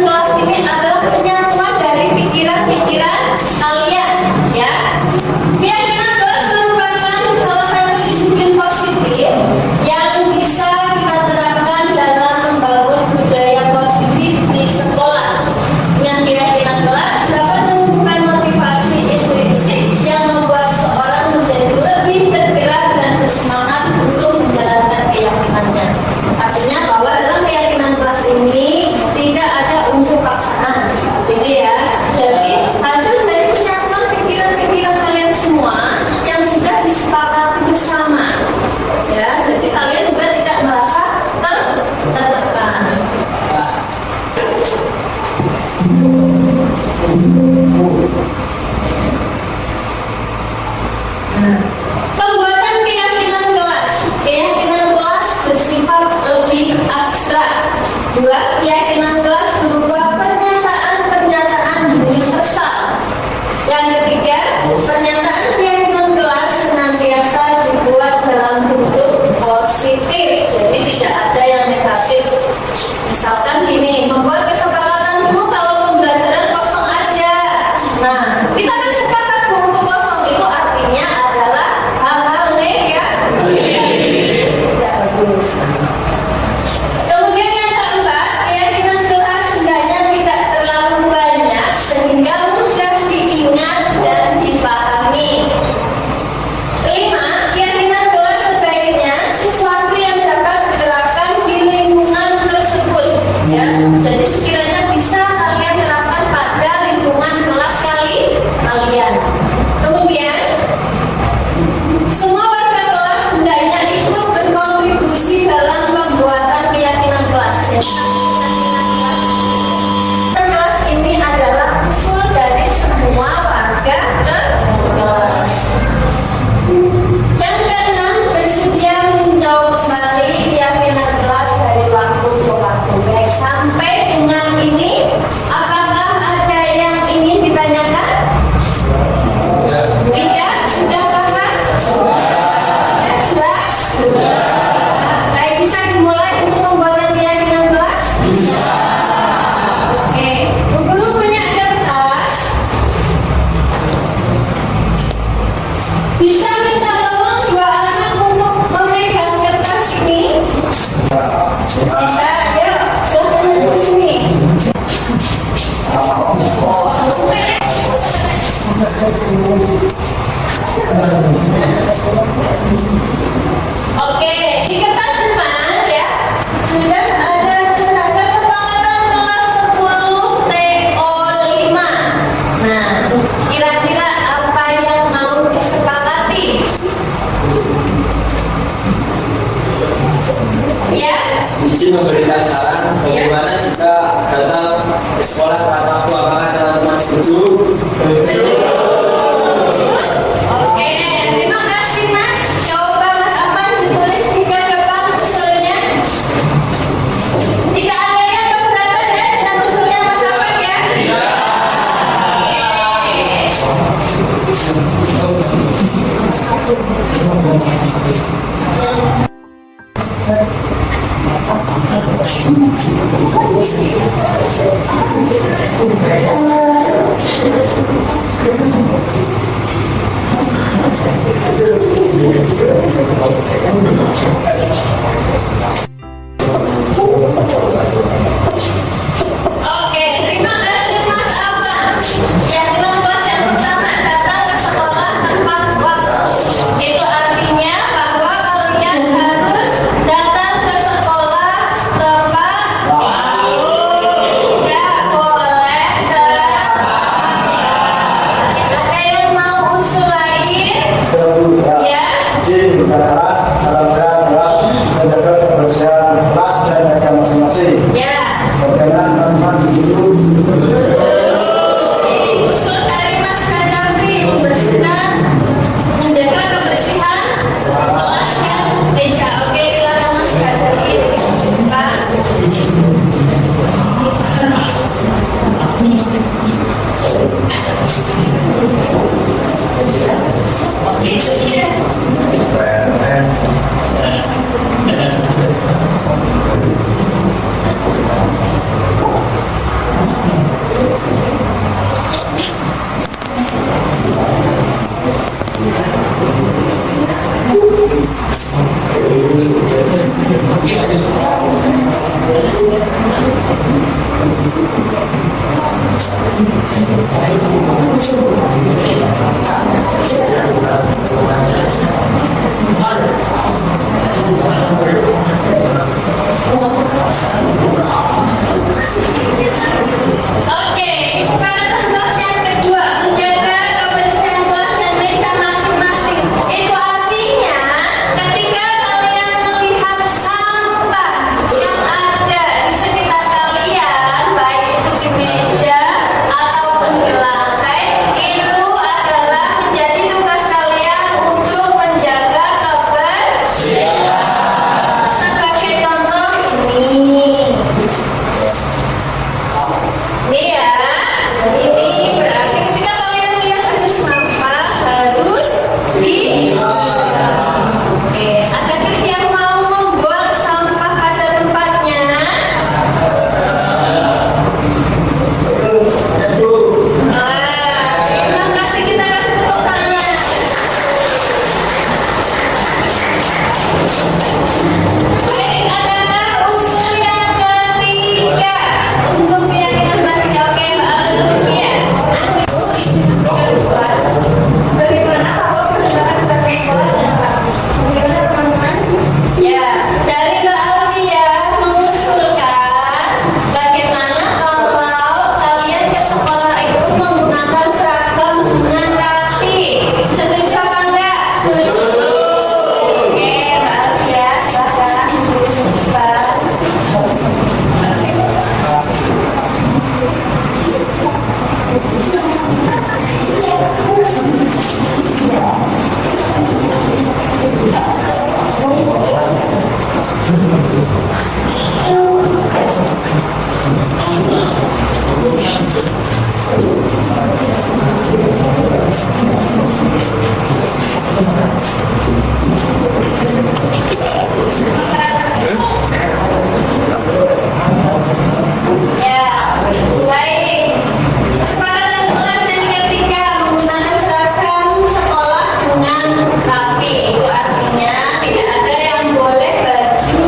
izin memberikan saran bagaimana jika datang ke sekolah tepat waktu. Apakah teman-teman setuju? Oke, terima kasih Mas. Coba Mas Afan ditulis 3 depan usulnya. Tidak ada yang keberatan ya dengan usulnya Mas Afan ya? Oke, terima kasih Mas Afan. Ya, dengan kelas yang pertama datang ke sekolah tepat waktu. Itu artinya bahwa kalian harus datang ke sekolah tepat waktu. Tidak boleh terlambat. Ada yang mau usul lain? Ya. Izin berkata dalam rangka menjaga kebersihan kelas dan mereka masing-masing. Ya. Bagaimana teman-teman setuju? Usul dari Mas Gaddafi membersihkan, menjaga kebersihan kelasnya meja. Oke, silakan Mas Gaddafi. Pak. Oke, kesepakatan kelas yang kedua, menjaga kebersihan kelas dan meja masing-masing. Itu artinya ketika kalian melihat sampah yang ada di sekitar kalian, baik itu di meja ataupun di lantai, itu adalah menjadi tugas kalian untuk menjaga kebersihan. Sebagai contoh ini. Ini ya, ini berarti ketika kalian lihat ada sampah harus di. Oke, adakah yang mau membuang sampah pada tempatnya? Terima kasih, kita kasih tepuk tangan. Baik, adakah usul yang ketiga untuk keyakinan masing-masing? Oke, Mbak Alvia. Bagaimana kalau penerbangan sebagai sekolah? Bagaimana teman-teman? Ya, dari Mbak Alvia mengusulkan bagaimana kalau kalian ke sekolah itu menggunakan seragam dengan rapi. Setuju apa enggak? Setuju. Oke, Mbak Alvia, silakan tulis cepat. Ya, baik. Kesepakatan kelas yang ketiga menggunakan seragam sekolah dengan rapi. Itu artinya tidak ada yang boleh baju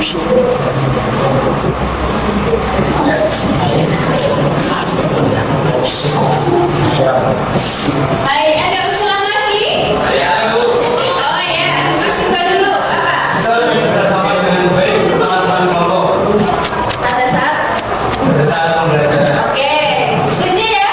Baik, ada usulan lagi? Oh ya, Mas Suka dulu. Apa? Pada saat? Oke, setuju ya?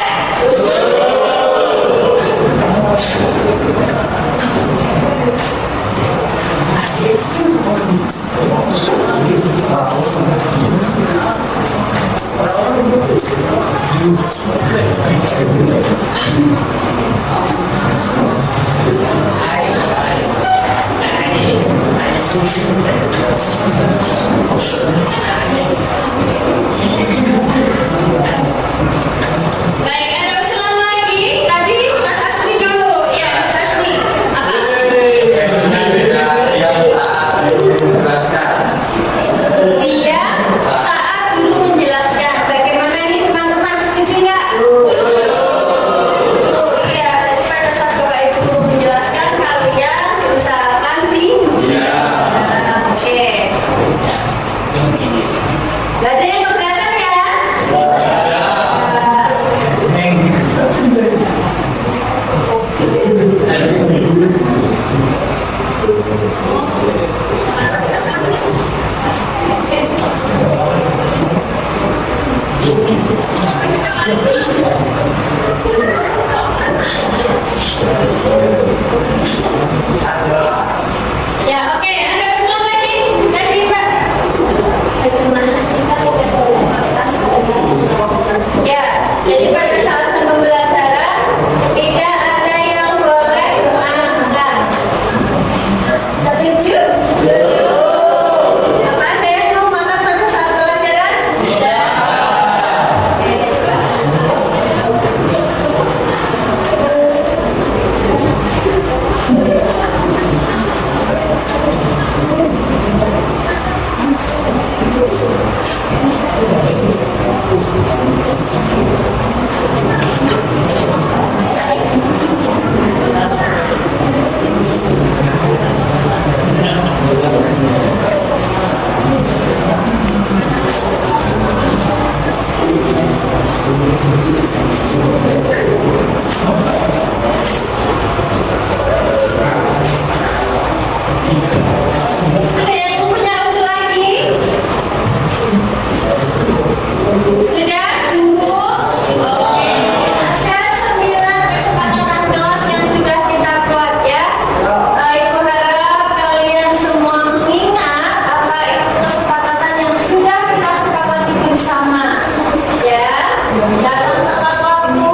Baik, ada usulan lagi. Tadi Mas Asmi dulu. Ya, Mas Asmi. Apa? Iya, saat guru menjelaskan. Bagaimana ini teman-teman, setuju nggak? Iya, jadi pada saat Bapak Ibu guru menjelaskan, kalian usahakan di. Oke. Gak ada yang keberatan ya? Ya, oke, ada usulan lagi? Tadi, Pak. Ya, jadi pada saat pembelajaran tidak ada yang boleh makan. Setuju? Apa ada yang mau makan pada saat pelajaran? Tidak. Ada yang punya usul lagi? Sudah? Cukup? Oke. Ada 9 kesepakatan kelas yang sudah kita buat ya. Ibu harap kalian semua mengingat apa itu kesepakatan yang sudah kita sepakati bersama. Ya. Dalam tepat waktu,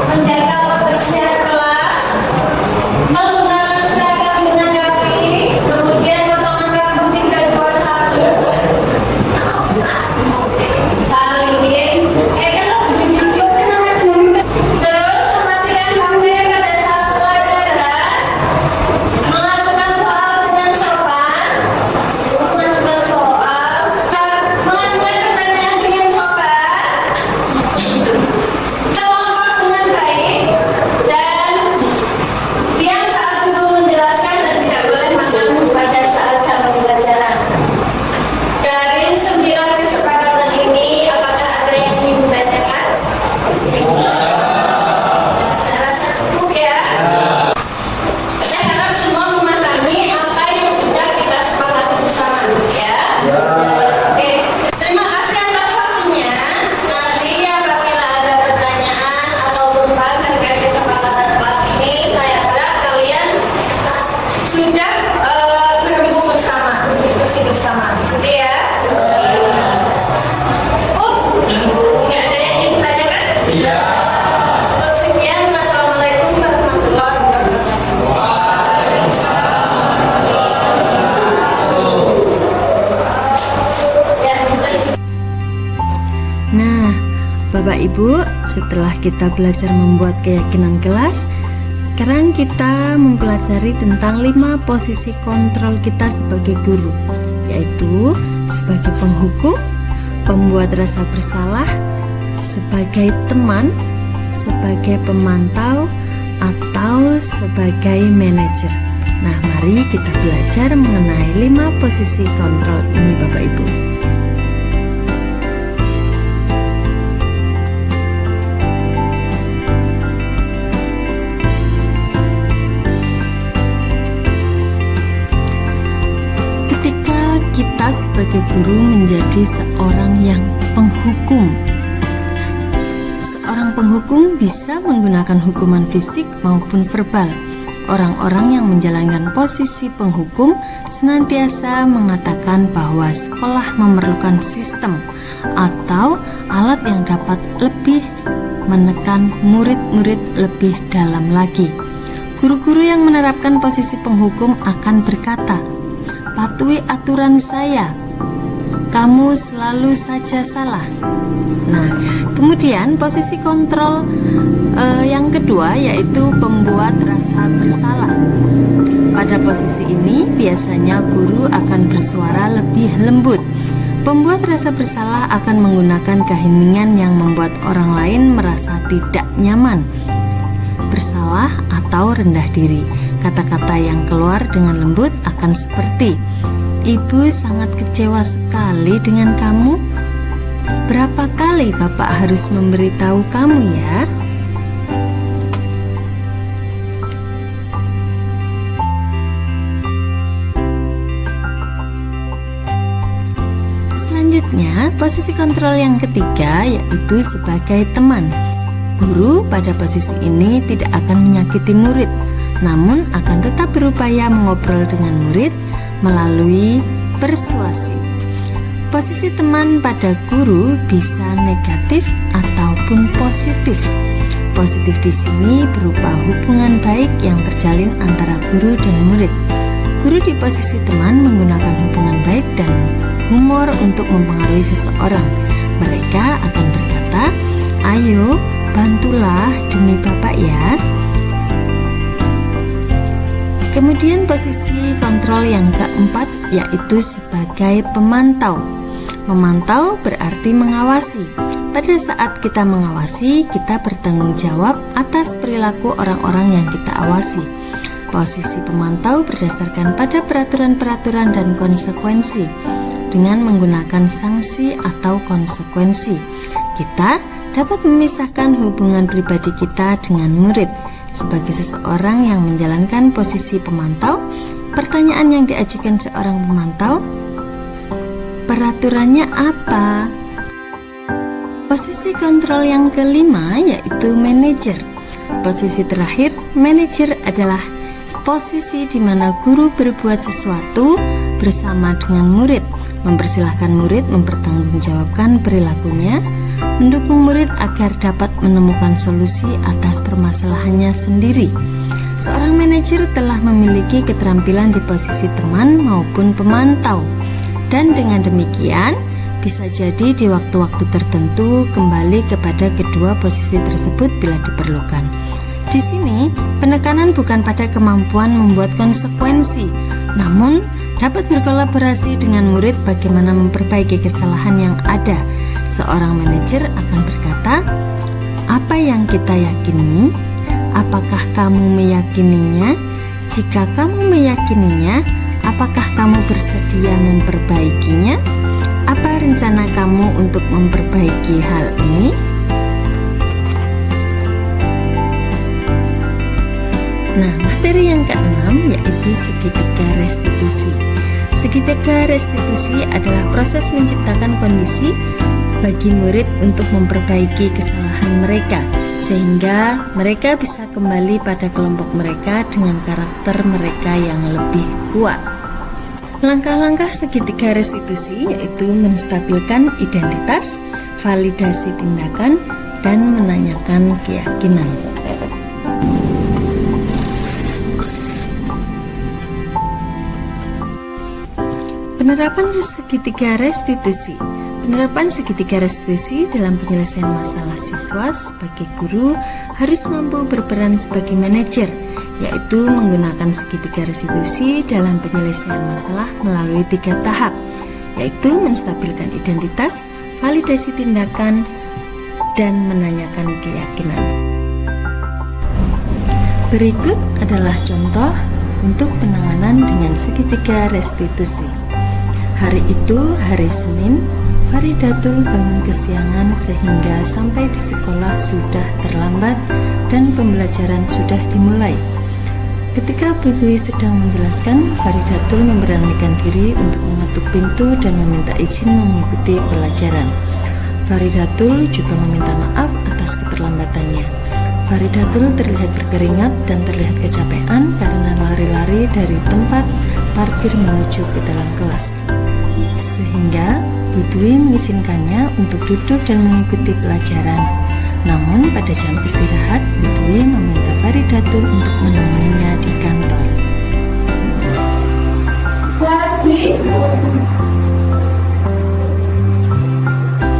menjaga kebersihan kelas, menggunakan seragam dengan rapi, kemudian potongan rambut 321. Saling kalau ujung-ujung terus mematikan HP pada saat pelajaran, mengajukan soal dengan sopan, mengajukan pertanyaan dengan sopan, kelompok dengan baik, dan diam saat guru menjelaskan dan tidak boleh makan pada saat jam pembelajaran. Dari 9 kesepakatan ini, apakah ada yang ingin ditanyakan? Saya rasa cukup ya. Saya harap semua memahami apa yang sudah kita sepakati bersama ya. Oke, terima kasih atas waktunya. Nanti apabila ada pertanyaan ataupun terkait kesepakatan kelas ini, saya harap kalian sudah berhubung bersama, diskusi bersama, gitu ya. Oh, nggak ada yang ingin ditanyakan? Iya. Untuk sekian, wassalamualaikum warahmatullahi wabarakatuh. Nah, Bapak Ibu, setelah kita belajar membuat keyakinan kelas, sekarang kita mempelajari tentang 5 posisi kontrol kita sebagai guru, yaitu sebagai penghukum, pembuat rasa bersalah, sebagai teman, sebagai pemantau, atau sebagai manajer. Nah, mari kita belajar mengenai 5 posisi kontrol ini Bapak Ibu. Kita sebagai guru menjadi seorang yang penghukum. Seorang penghukum bisa menggunakan hukuman fisik maupun verbal. Orang-orang yang menjalankan posisi penghukum senantiasa mengatakan bahwa sekolah memerlukan sistem atau alat yang dapat lebih menekan murid-murid lebih dalam lagi. Guru-guru yang menerapkan posisi penghukum akan berkata, "Patuhi aturan saya, kamu selalu saja salah." Nah, kemudian posisi kontrol yang kedua yaitu pembuat rasa bersalah. Pada posisi ini biasanya guru akan bersuara lebih lembut. Pembuat rasa bersalah akan menggunakan keheningan yang membuat orang lain merasa tidak nyaman, bersalah atau rendah diri. Kata-kata yang keluar dengan lembut akan seperti, "Ibu sangat kecewa sekali dengan kamu. Berapa kali Bapak harus memberitahu kamu ya?" Selanjutnya, posisi kontrol yang ketiga yaitu sebagai teman. Guru pada posisi ini tidak akan menyakiti murid, namun akan tetap berupaya mengobrol dengan murid melalui persuasi. Posisi teman pada guru bisa negatif ataupun positif. Positif di sini berupa hubungan baik yang terjalin antara guru dan murid. Guru di posisi teman menggunakan hubungan baik dan humor untuk mempengaruhi seseorang. Mereka akan berkata, "Ayo, bantulah demi Bapak ya." Kemudian posisi kontrol yang keempat yaitu sebagai pemantau. Memantau berarti mengawasi. Pada saat kita mengawasi, kita bertanggung jawab atas perilaku orang-orang yang kita awasi. Posisi pemantau berdasarkan pada peraturan-peraturan dan konsekuensi. Dengan menggunakan sanksi atau konsekuensi, kita dapat memisahkan hubungan pribadi kita dengan murid. Sebagai seseorang yang menjalankan posisi pemantau, pertanyaan yang diajukan seorang pemantau, peraturannya apa? Posisi kontrol yang kelima yaitu manajer. Posisi terakhir, manajer adalah posisi di mana guru berbuat sesuatu bersama dengan murid, mempersilahkan murid mempertanggungjawabkan perilakunya, mendukung murid agar dapat menemukan solusi atas permasalahannya sendiri. Seorang manajer telah memiliki keterampilan di posisi teman maupun pemantau, dan dengan demikian bisa jadi di waktu-waktu tertentu kembali kepada kedua posisi tersebut bila diperlukan. Di sini, penekanan bukan pada kemampuan membuat konsekuensi, namun dapat berkolaborasi dengan murid bagaimana memperbaiki kesalahan yang ada. Seorang manajer akan berkata, "Apa yang kita yakini? Apakah kamu meyakininya? Jika kamu meyakininya, apakah kamu bersedia memperbaikinya? Apa rencana kamu untuk memperbaiki hal ini?" Nah, materi yang keenam yaitu segitiga restitusi. Segitiga restitusi adalah proses menciptakan kondisi bagi murid untuk memperbaiki kesalahan mereka, sehingga mereka bisa kembali pada kelompok mereka dengan karakter mereka yang lebih kuat. Langkah-langkah segitiga restitusi yaitu menstabilkan identitas, validasi tindakan, dan menanyakan keyakinan. Penerapan segitiga restitusi. Penerapan segitiga restitusi dalam penyelesaian masalah siswa sebagai guru harus mampu berperan sebagai manajer, yaitu menggunakan segitiga restitusi dalam penyelesaian masalah melalui 3 tahap, yaitu menstabilkan identitas, validasi tindakan, dan menanyakan keyakinan. Berikut adalah contoh untuk penanganan dengan segitiga restitusi. Hari itu, hari Senin, Faridatul bangun kesiangan sehingga sampai di sekolah sudah terlambat dan pembelajaran sudah dimulai. Ketika Bu Dwi sedang menjelaskan, Faridatul memberanikan diri untuk mengetuk pintu dan meminta izin mengikuti pelajaran. Faridatul juga meminta maaf atas keterlambatannya. Faridatul terlihat berkeringat dan terlihat kecapean karena lari-lari dari tempat parkir menuju ke dalam kelas. Sehingga Bu Dwi mengizinkannya untuk duduk dan mengikuti pelajaran. Namun pada jam istirahat, Bu Dwi meminta Faridatul untuk menemuinya di kantor.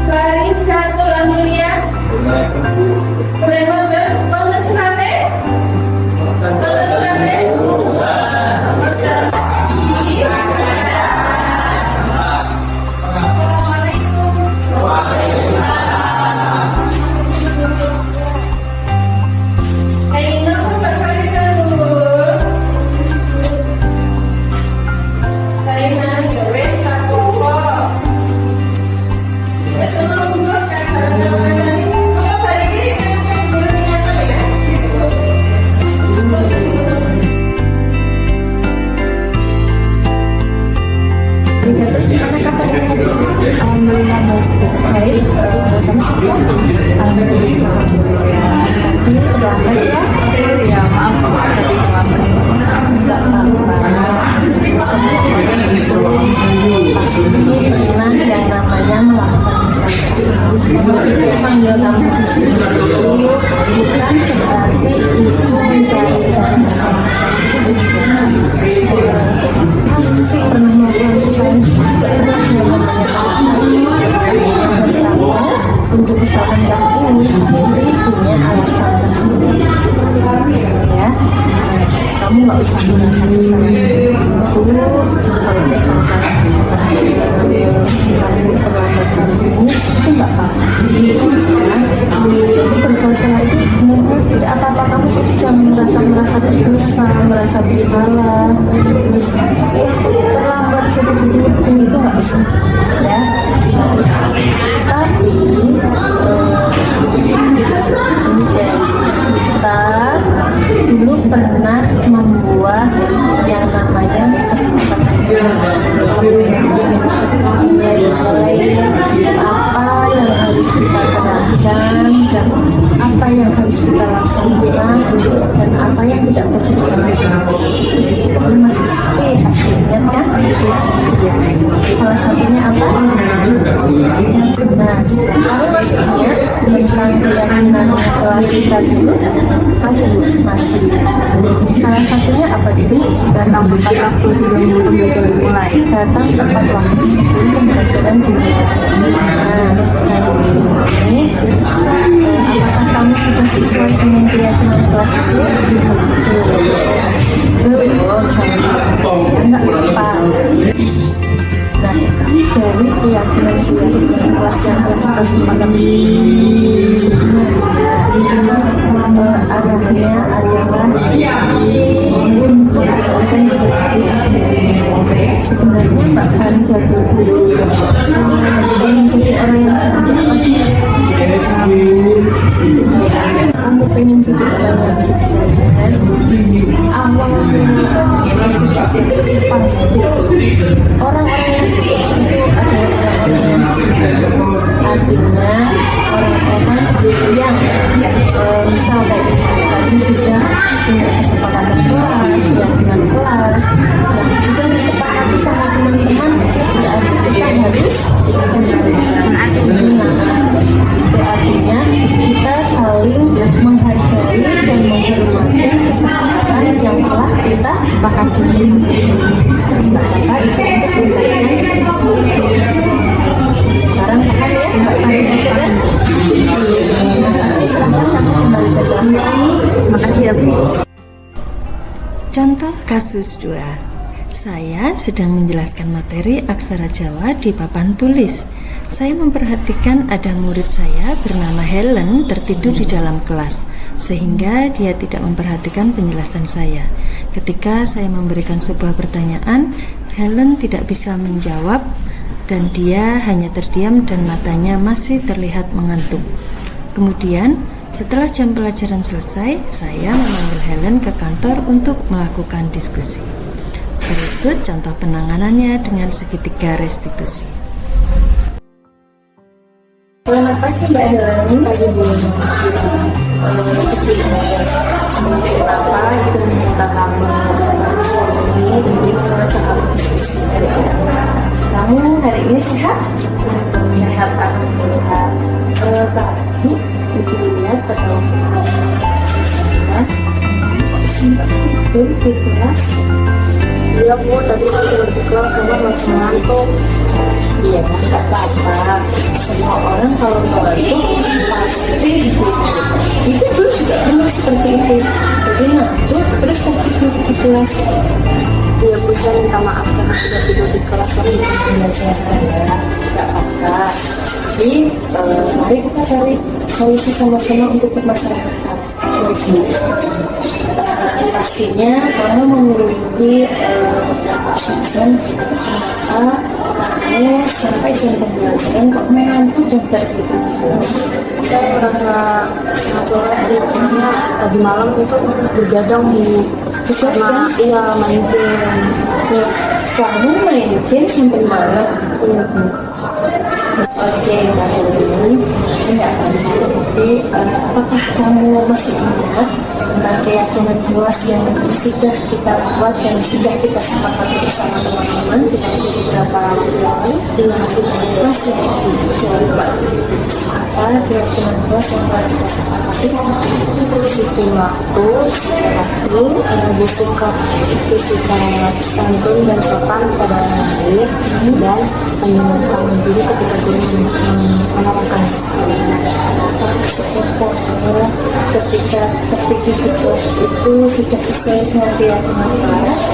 Faridatul Amelia. Bangun surate. Baik, kami sudah tadi terlambat ya, maaf tadi terlambat, nggak apa-apa. Itu pasti pernah yang namanya melakukan kesalahan. Ibu panggil kamu di sini bukan berarti ibu mencarikan kesalahan. Pasti pernah melakukan kesalahan, juga pernah melakukan untuk kesalahan kamu ini pasti punya alasan tersendiri, ya. Kamu nggak usah merasa bersalah kalau misalkan kamu terlambat hari ini, itu nggak apa-apa. Jadi berbuat salah itu benar-benar tidak apa-apa. Kamu jadi jangan merasa berdosa, merasa bersalah, terus terlambat jadi begini itu nggak bisa, ya. Tapi ini deh, kita dulu pernah membuat yang namanya kesepakatan nilai-nilai apa yang harus kita terapkan dan apa yang harus kita laksanakan dan apa yang tidak perlu kita lakukan. Masih hasilnya kan? Ya. Salah satunya apa? Nah, kamu masih ingat tentang keyakinan kelas kita dulu? Masih. Salah satunya apa dulu? Datang tepat waktu sebelum pembelajaran dimulai. Datang tepat waktu sebelum pembelajaran dimulai. Nah, ini apakah kamu sudah sesuai dengan keyakinan kelas itu? Belum, enggak apa. Nah, dari keyakinan kelas yang kita sepakati sebenarnya arahnya adalah untuk melakukan kebajikan. Sebenarnya Mbak Farida dulu ingin jadi orang yang seperti apa sih? Kamu pengen jadi orang yang sukses. Awalnya sukses pasti orang-orang yang sukses itu adalah orang-orang yang sukses. Artinya orang-orang yang misalnya tadi sudah punya kesepakatan kelas, keyakinan kelas, yang juga disepakati sama teman-teman, berarti kita harus itu artinya kita saling menghargai dan menghormati kesepakatan yang telah kita sepakati. Nggak apa-apa itu untuk kebaikan. Sekarang paham ya Mbak Farida kan? Terima kasih, silahkan kamu kembali ke kelas. Makasih ya Bu. Contoh kasus 2. Saya sedang menjelaskan materi aksara Jawa di papan tulis. Saya memperhatikan ada murid saya bernama Helen tertidur di dalam kelas, sehingga dia tidak memperhatikan penjelasan saya. Ketika saya memberikan sebuah pertanyaan, Helen tidak bisa menjawab dan dia hanya terdiam dan matanya masih terlihat mengantuk. Kemudian, setelah jam pelajaran selesai, saya memanggil Helen ke kantor untuk melakukan diskusi. Berikut contoh penanganannya dengan segitiga restitusi. Selamat pagi Mbak Helen, pagi Bu. Kenapa itu meminta kamu ini dan mengajak kamu diskusi dari kamu hari ini sehat? Sehat, alhamdulillah. Tadi ibu lihat pada sempat tidur di kelas. Iya Bu, tadi tidur di kelas karena masih ngantuk. Iya, tidak apa-apa. Semua orang kalau ngantuk pasti itu dulu juga pernah seperti itu. Jadi ngantuk terus tidur di kelas. Ya Bu, saya minta maaf karena sudah tidur di kelas tapi bisa belajar ya. Tidak apa-apa. Jadi mari kita cari solusi sama-sama untuk permasalahan. Pastinya kamu memiliki alasan kenapa kamu sampai jam pembelajaran kok mengantuk dan tertidur. Saya merasa sangat lelah karena tadi malam itu begadang karena main game. Ya, kamu main game sampai malam. Oke, Mbak Helen, tidak apa-apa. Tapi apakah kamu masih ingat tentang keyakinan kelas yang sudah kita buat dan sudah kita sepakati bersama teman-teman dengan beberapa waktu lalu dengan hasil kelas yang masih jauh Pak? Apa keyakinan kelas yang telah kita sepakati? Disiplin waktu, bersikap santun dan sopan pada orang lain dan menyumbangkan diri ketika guru menerangkan. Sekitar ketika terpikir kelas itu sudah sesuai dengan keyakinan kelas,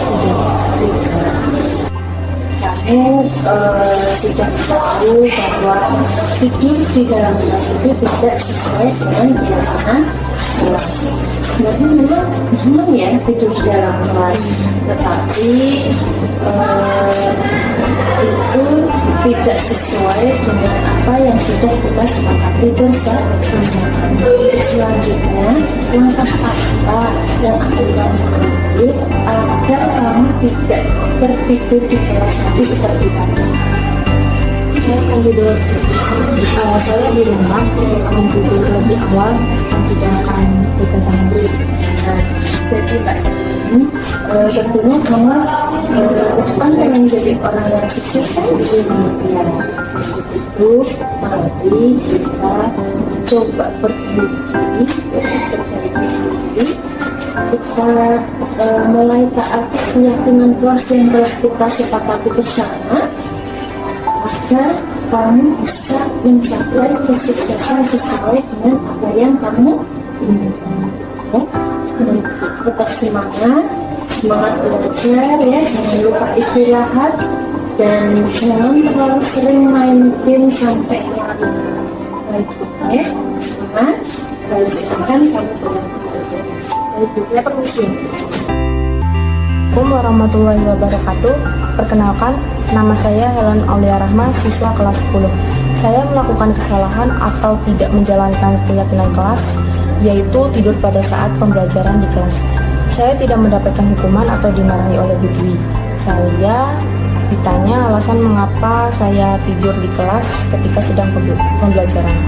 kamu sudah tahu bahwa tidur di dalam kelas itu tidak sesuai dengan keyakinan kelas. Sebenarnya memang ya tidur di dalam kelas, tetapi itu tidak sesuai dengan apa yang sudah kita sepakati bersama. Selanjutnya, langkah apa yang aku ambil agar kamu tidak tertidur di kelas lagi seperti tadi? Saya akan tidur. Saya di rumah akan tidur lebih awal dan tidak akan berkata jadi Kak, tentunya kamu kan pengen jadi orang yang sukses kan? Ya, itu mari kita coba perbaiki kita mulai taat keyakinan kelas yang telah kita sepakati bersama agar kamu bisa mencapai kesuksesan sesuai dengan apa yang kamu inginkan. Ya, tetap semangat belajar ya, jangan lupa istirahat dan jangan terlalu sering main game sampai malam. Baik, ya, semangat. Lalu silakan kamu belajar. Baik, saya permisi. Assalamualaikum warahmatullahi wabarakatuh. Perkenalkan, nama saya Helen Aulia Rahma, siswa kelas 10. Saya melakukan kesalahan atau tidak menjalankan keyakinan kelas, yaitu tidur pada saat pembelajaran di kelas. Saya tidak mendapatkan hukuman atau dimarahi oleh Bu Dwi. Saya ditanya alasan mengapa saya tidur di kelas ketika sedang pembelajaran.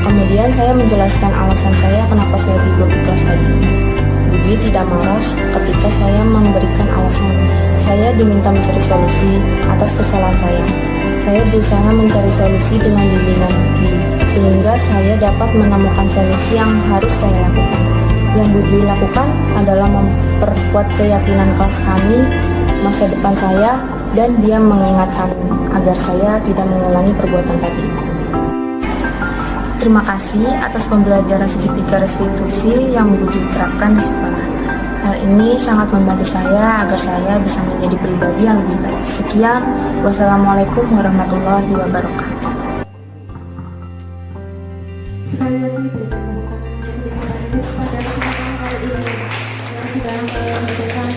Kemudian saya menjelaskan alasan saya kenapa saya tidur di kelas tadi. Bu Dwi tidak marah ketika saya memberikan alasan. Saya diminta mencari solusi atas kesalahan saya. Saya berusaha mencari solusi dengan bimbingan Bu Dwi, sehingga saya dapat menemukan solusi yang harus saya lakukan. Yang Bu Dwi lakukan adalah memperkuat keyakinan kelas kami, masa depan saya, dan dia mengingatkan agar saya tidak mengulangi perbuatan tadi. Terima kasih atas pembelajaran segitiga restitusi yang Bu Dwi terapkan di sekolah. Hal ini sangat membantu saya agar saya bisa menjadi pribadi yang lebih baik. Sekian, wassalamualaikum warahmatullahi wabarakatuh. Sekali lagi terima kasih kepada kesempatan kali ini yang sudah memberikan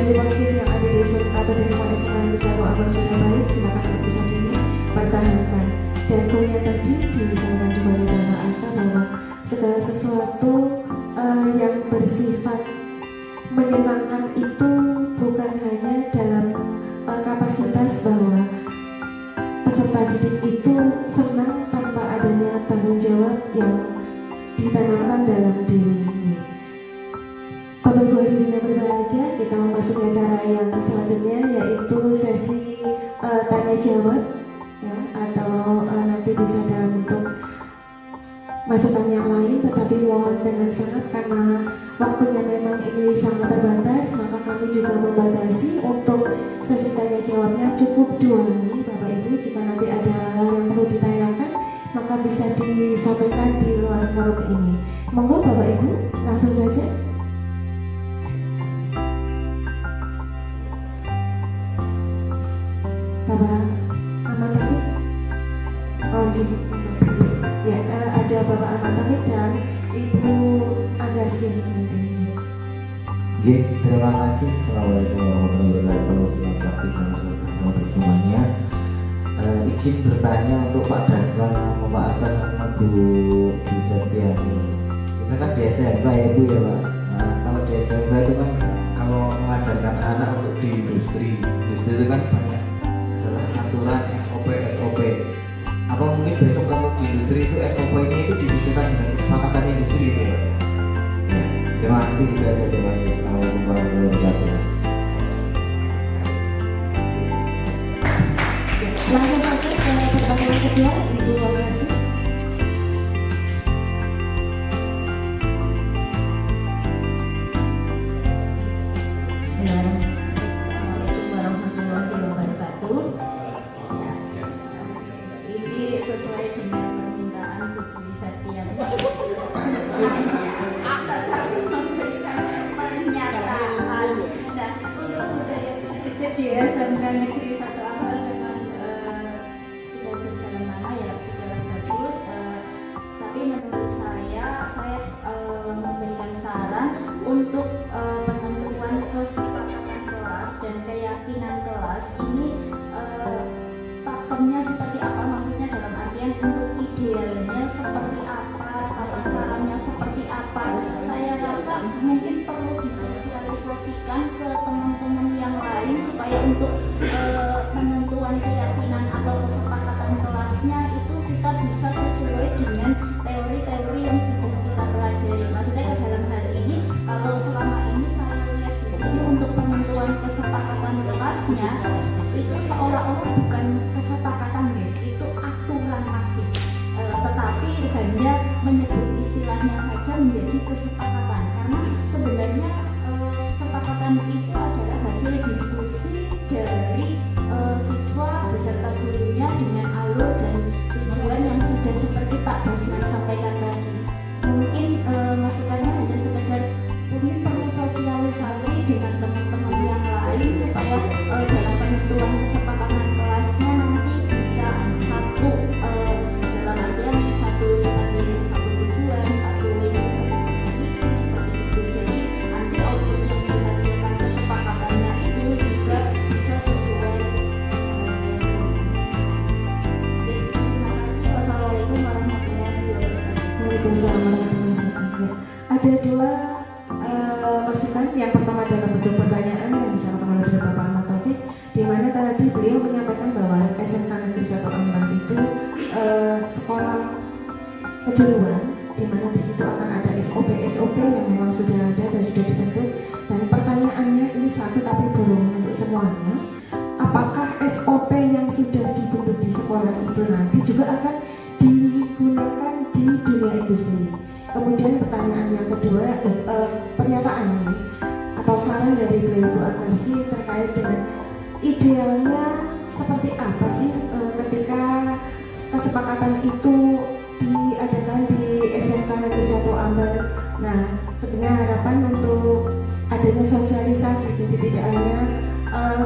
Komunikasi positif yang ada di atau di lingkungan SMA Negeri 1 Ambar sudah baik, silakan untuk bisa dipertahankan. Dan poinnya tadi disampaikan juga oleh Bapak Asa bahwa segala sesuatu yang bersifat menyenangkan itu bukan hanya dalam kapasitas bahwa peserta didik itu senang tanpa adanya tanggung jawab yang ditanamkan dalam dirinya. Bapak Ibu hadirin yang berbahagia, kita memasuki acara yang selanjutnya yaitu sesi tanya jawab ya, atau nanti bisa dalam bentuk masukan yang lain, tetapi mohon dengan sangat karena waktunya memang ini sangat terbatas, maka kami juga membatasi untuk sesi tanya jawabnya cukup 2 menit. Bapak Ibu, jika nanti ada hal yang perlu ditanyakan maka bisa disampaikan di luar forum ini. Monggo Bapak Ibu, langsung saja. Bapak Ahmad Taufik, ya, ada Bapak Ahmad Taufik dan Ibu Agarsi. Terima kasih. Assalamualaikum warahmatullahi wabarakatuh. Selamat pagi saudara semuanya. Izin bertanya untuk Pak Daslan sama Pak Asta sama Bu Setiani. Kita kan di SMK ya Bu ya Pak. Nah, kalau di SMK itu kan kalau mengajarkan anak untuk di industri itu kan banyak adalah aturan SOP. Apa mungkin besok kalau di industri itu SOP-nya itu disesuaikan dengan kesepakatan industri gitu ya? Terima kasih, terima kasih. Assalamualaikum warahmatullahi wabarakatuh. Langsung saja ke pertanyaan kedua, Ibu Agarsi. Assalamualaikum warahmatullahi wabarakatuh. Ini sesuai dengan permintaan Putri Setiani. Pernyataan dan untuk budaya positif di SMK Negeri 1 Ambar dengan sudah berjalan mana ya sudah bagus. Tapi menurut saya memberikan saran untuk penentuan kesepakatan kelas dan keyakinan kelas ini pakemnya seperti apa, maksudnya dalam artian untuk idealnya seperti apa, tata caranya seperti apa. Saya rasa mungkin perlu disosialisasikan ke teman-teman yang lain supaya untuk penentuan keyakinan atau kesepakatan kelasnya itu kita bisa sesuai dengan teori-teori yang sudah kita pelajari. Maksudnya ke dalam hal ini, kalau selama ini saya lihat di sini untuk penentuan kesepakatan kelasnya itu seolah-olah bukan kesepakatan gitu, itu aturan masih, tetapi hanya menyebut istilahnya saja menjadi kesepakatan, karena sebenarnya kesepakatan itu adalah hasil diskusi dari siswa beserta gurunya dengan alur dan tujuan yang sudah seperti Pak Dasman sampaikan tadi. Mungkin masukannya hanya sekedar mungkin perlu sosialisasi dengan teman-teman yang lain supaya dalam penentuan kesepakatan kelasnya nanti bisa satu dalam artian satu sebagai satu tujuan, satu visi seperti itu. Jadi nanti output yang dihasilkan kesepakatannya itu juga bisa sesuai. Terima kasih. Wassalamualaikum warahmatullahi wabarakatuh. Waalaikumsalam warahmatullahi wabarakatuh. Ada 2 masukan. Yang pertama dalam bentuk pertanyaan yang disampaikan oleh Bapak Ahmad Taufik, di mana tadi beliau menyampaikan bahwa SMK Negeri 1 Ambar itu sekolah kejuruan, di mana di situ akan ada SOP yang memang sudah ada dan sudah dibentuk. Dan pertanyaannya ini satu tapi belum untuk semuanya. Apakah SOP yang sudah dibentuk di sekolah itu nanti juga akan digunakan di dunia industri? Kemudian pertanyaan yang kedua, pernyataan ini atau saran dari beliau Bu Agarsi terkait dengan idealnya seperti apa sih ketika kesepakatan itu diadakan di SMK Negeri 1 Ambar. Nah, sebenarnya harapan untuk adanya sosialisasi, jadi tidak hanya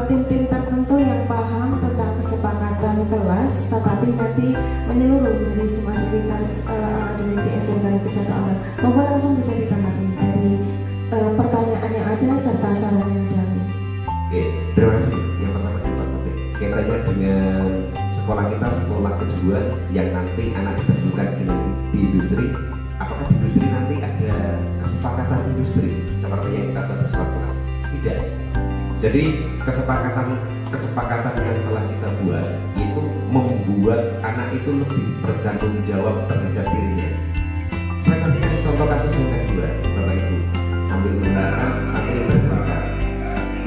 tim-tim tertentu yang paham tentang kesepakatan kelas, tetapi nanti menyeluruh dari semua fasilitas akademik di SMK Negeri 1 Ambar. Monggo langsung bisa ditanggapi dari pertanyaan yang ada serta saran yang ada. sekolah kejuruan yang nanti anak diterjunkan di industri, apakah di industri nanti ada kesepakatan industri seperti yang kita bersama? Tidak. Jadi kesepakatan yang telah kita buat itu membuat anak itu lebih bertanggung jawab terhadap dirinya. Saya berikan contoh kasus yang kedua, Bapak Ibu, sambil menerangkan, sambil bercerita.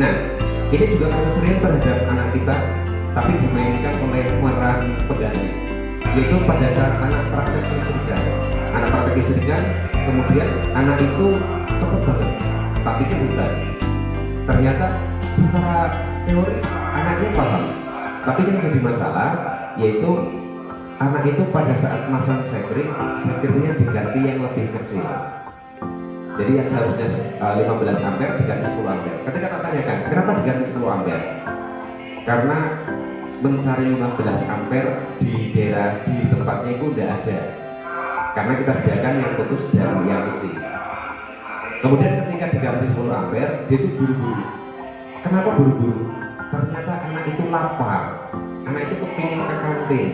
Nah, ini juga kasus real terhadap anak kita, tapi dimainkan oleh peran pengganti, yaitu pada saat anak praktek listrikan. Anak praktek listrikan, kemudian anak itu cepat banget, tapi kan hebat. Ternyata secara teori anaknya paham, tapi yang jadi masalah yaitu anak itu pada saat masang sekringnya diganti yang lebih kecil. Jadi yang seharusnya 15 ampere diganti 10 ampere. Ketika tak tanyakan kenapa diganti 10 ampere, karena mencari 15 ampere di daerah di tempatnya itu tidak ada, karena kita sediakan yang putus dan yang besi. Kemudian ketika diganti 10 ampere, dia itu buru-buru. Kenapa buru-buru? Ternyata anak itu lapar, anak itu kepingin ke kantin.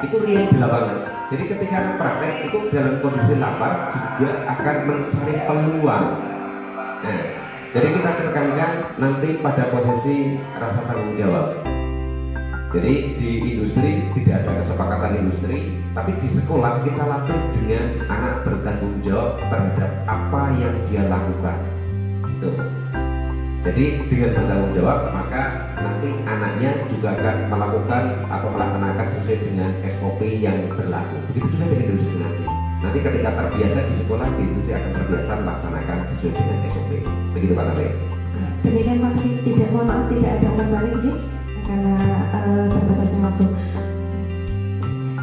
Itu real di lapangan. Jadi ketika anak praktek itu dalam kondisi lapar juga akan mencari peluang. Nah, jadi kita tekankan nanti pada posisi rasa tanggung jawab. Jadi di industri tidak ada kesepakatan industri, tapi di sekolah kita latih dengan anak bertanggung jawab terhadap apa yang dia lakukan. Itu. Jadi dengan bertanggung jawab maka nanti anaknya juga akan melakukan atau melaksanakan sesuai dengan SOP yang berlaku. Begitu juga dengan industri nanti. Nanti ketika terbiasa di sekolah, di industri akan terbiasa melaksanakan sesuai dengan SOP. Begitu Pak Tabe. Demikian Pak, tidak, mohon maaf tidak ada umpan balik Jik, karena terbatasnya waktu.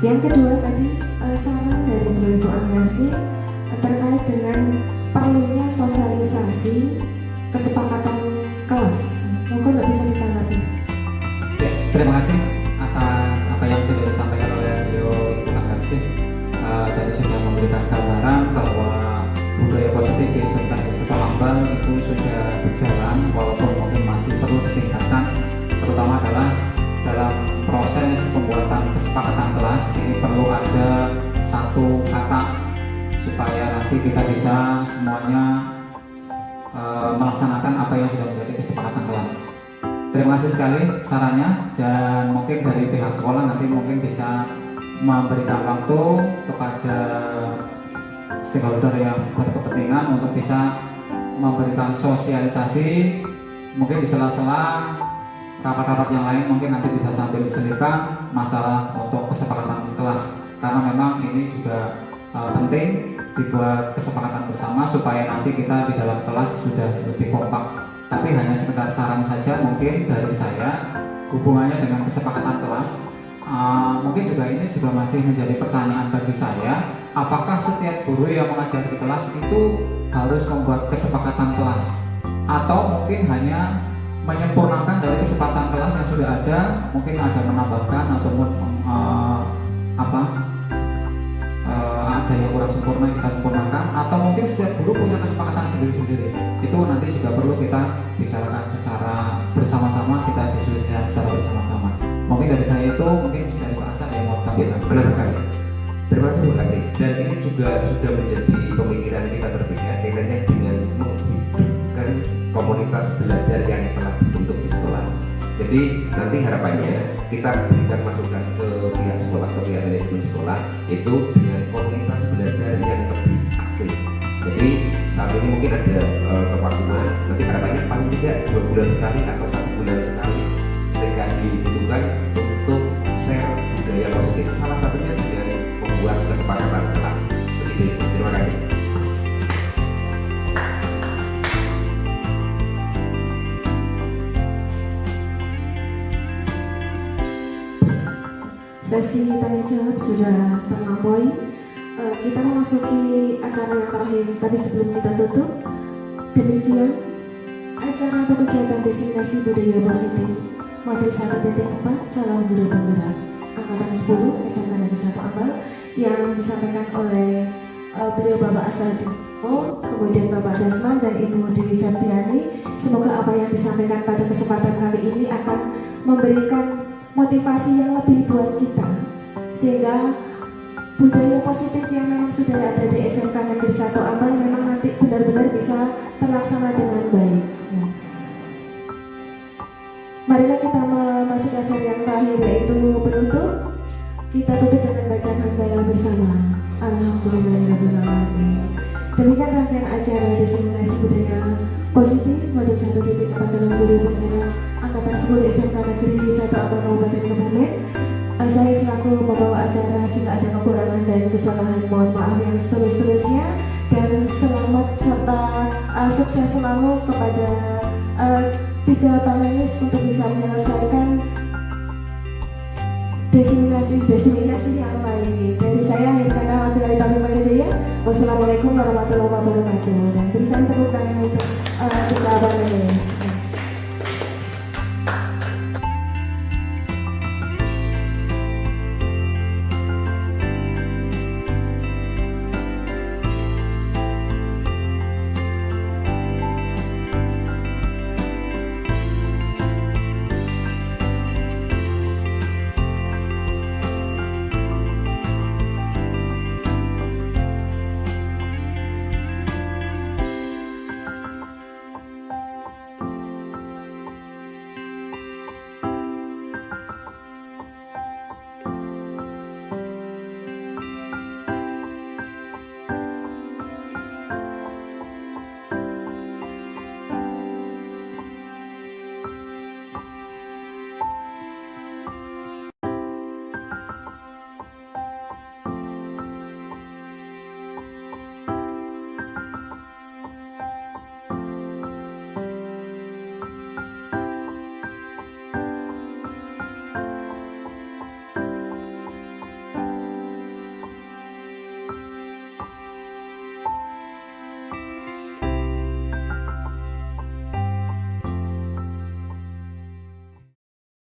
Yang kedua tadi saran dari Ibu Anggarsi terkait dengan perlunya sosialisasi kesepakatan kelas. Mungkin nggak bisa ditanggapi. Terima kasih atas apa yang sudah disampaikan oleh beliau Ibu Anggarsi. Tadi sudah memberikan gambaran bahwa budaya positif di Desa Lambang itu sudah berjalan, walaupun mungkin masih perlu ditingkatkan, terutama adalah dalam proses pembuatan kesepakatan kelas. Ini perlu ada satu kata supaya nanti kita bisa semuanya melaksanakan apa yang sudah menjadi kesepakatan kelas. Terima kasih sekali sarannya, dan mungkin dari pihak sekolah nanti mungkin bisa memberikan waktu kepada stakeholder yang berkepentingan untuk bisa memberikan sosialisasi, mungkin di sela-sela rapat-rapat yang lain mungkin nanti bisa sambil diselipkan masalah untuk kesepakatan kelas, karena memang ini juga penting dibuat kesepakatan bersama supaya nanti kita di dalam kelas sudah lebih kompak. Tapi hanya sekedar saran saja mungkin dari saya hubungannya dengan kesepakatan kelas. Mungkin juga ini juga masih menjadi pertanyaan bagi saya, apakah setiap guru yang mengajar di kelas itu harus membuat kesepakatan kelas, atau mungkin hanya menyempurnakan dari kesepakatan kelas yang sudah ada, mungkin ada menambahkan ataupun ada yang kurang sempurna kita sempurnakan, atau mungkin setiap guru punya kesepakatan sendiri-sendiri. Itu nanti juga perlu kita bicarakan secara bersama-sama, kita diskusikan secara bersama-sama. Mungkin dari saya itu, mungkin dari Pak Hasan yang mau tambahkan. Terima kasih. Terima kasih. Dan ini juga sudah menjadi pemikiran kita berbeda kaitannya dengan menghidupkan komunitas belajar yang telah dibentuk di sekolah. Jadi nanti harapannya kita berikan masukan ke pihak sekolah, ke pihak manajemen sekolah, itu dengan komunitas belajar yang lebih aktif. Jadi saat ini mungkin ada kevakuman, nanti harapannya paling tidak 2 bulan sekali atau 1 bulan sekali mereka dibutuhkan untuk share budaya positif. Salah satunya dengan membuat kesepakatan kelas. Begitu. Terima kasih. Sesi tanya jawab sudah terlampaui. Kita memasuki acara yang terakhir, tapi sebelum kita tutup, demikian acara atau kegiatan destinasi budaya positif model 1.4 calon guru penggerak angkatan 10 SMK Negeri 1 Ambal yang disampaikan oleh beliau Bapak Asadi, kemudian Bapak Dasman dan Ibu Dewi Septiani. Semoga apa yang disampaikan pada kesempatan kali ini akan memberikan motivasi yang lebih buat kita sehingga budaya positif yang memang sudah ada di SMK Negeri 1 Ambal memang nanti benar-benar bisa terlaksana dengan baik ya. Marilah kita memasuki acara yang terakhir, yaitu penutup. Kita tutup dengan bacaan hamdalah bersama. Alhamdulillahirrahmanirrahim. Demikian rangkaian acara diseminasi budaya positif modul 1.4 calon guru penggerak Angkatan 10 SMK Negeri 1 Ambal Kabupaten Kebumen. Saya selaku pembawa acara, jika ada kekurangan dan kesalahan mohon maaf yang seterus-terusnya, dan selamat serta sukses selalu kepada tiga panelis untuk bisa menyelesaikan diseminasi yang lain. Dari saya akhir kata wabillahi taufiq wal hidayah. Wassalamualaikum warahmatullahi wabarakatuh. Dan berikan tepuk tangan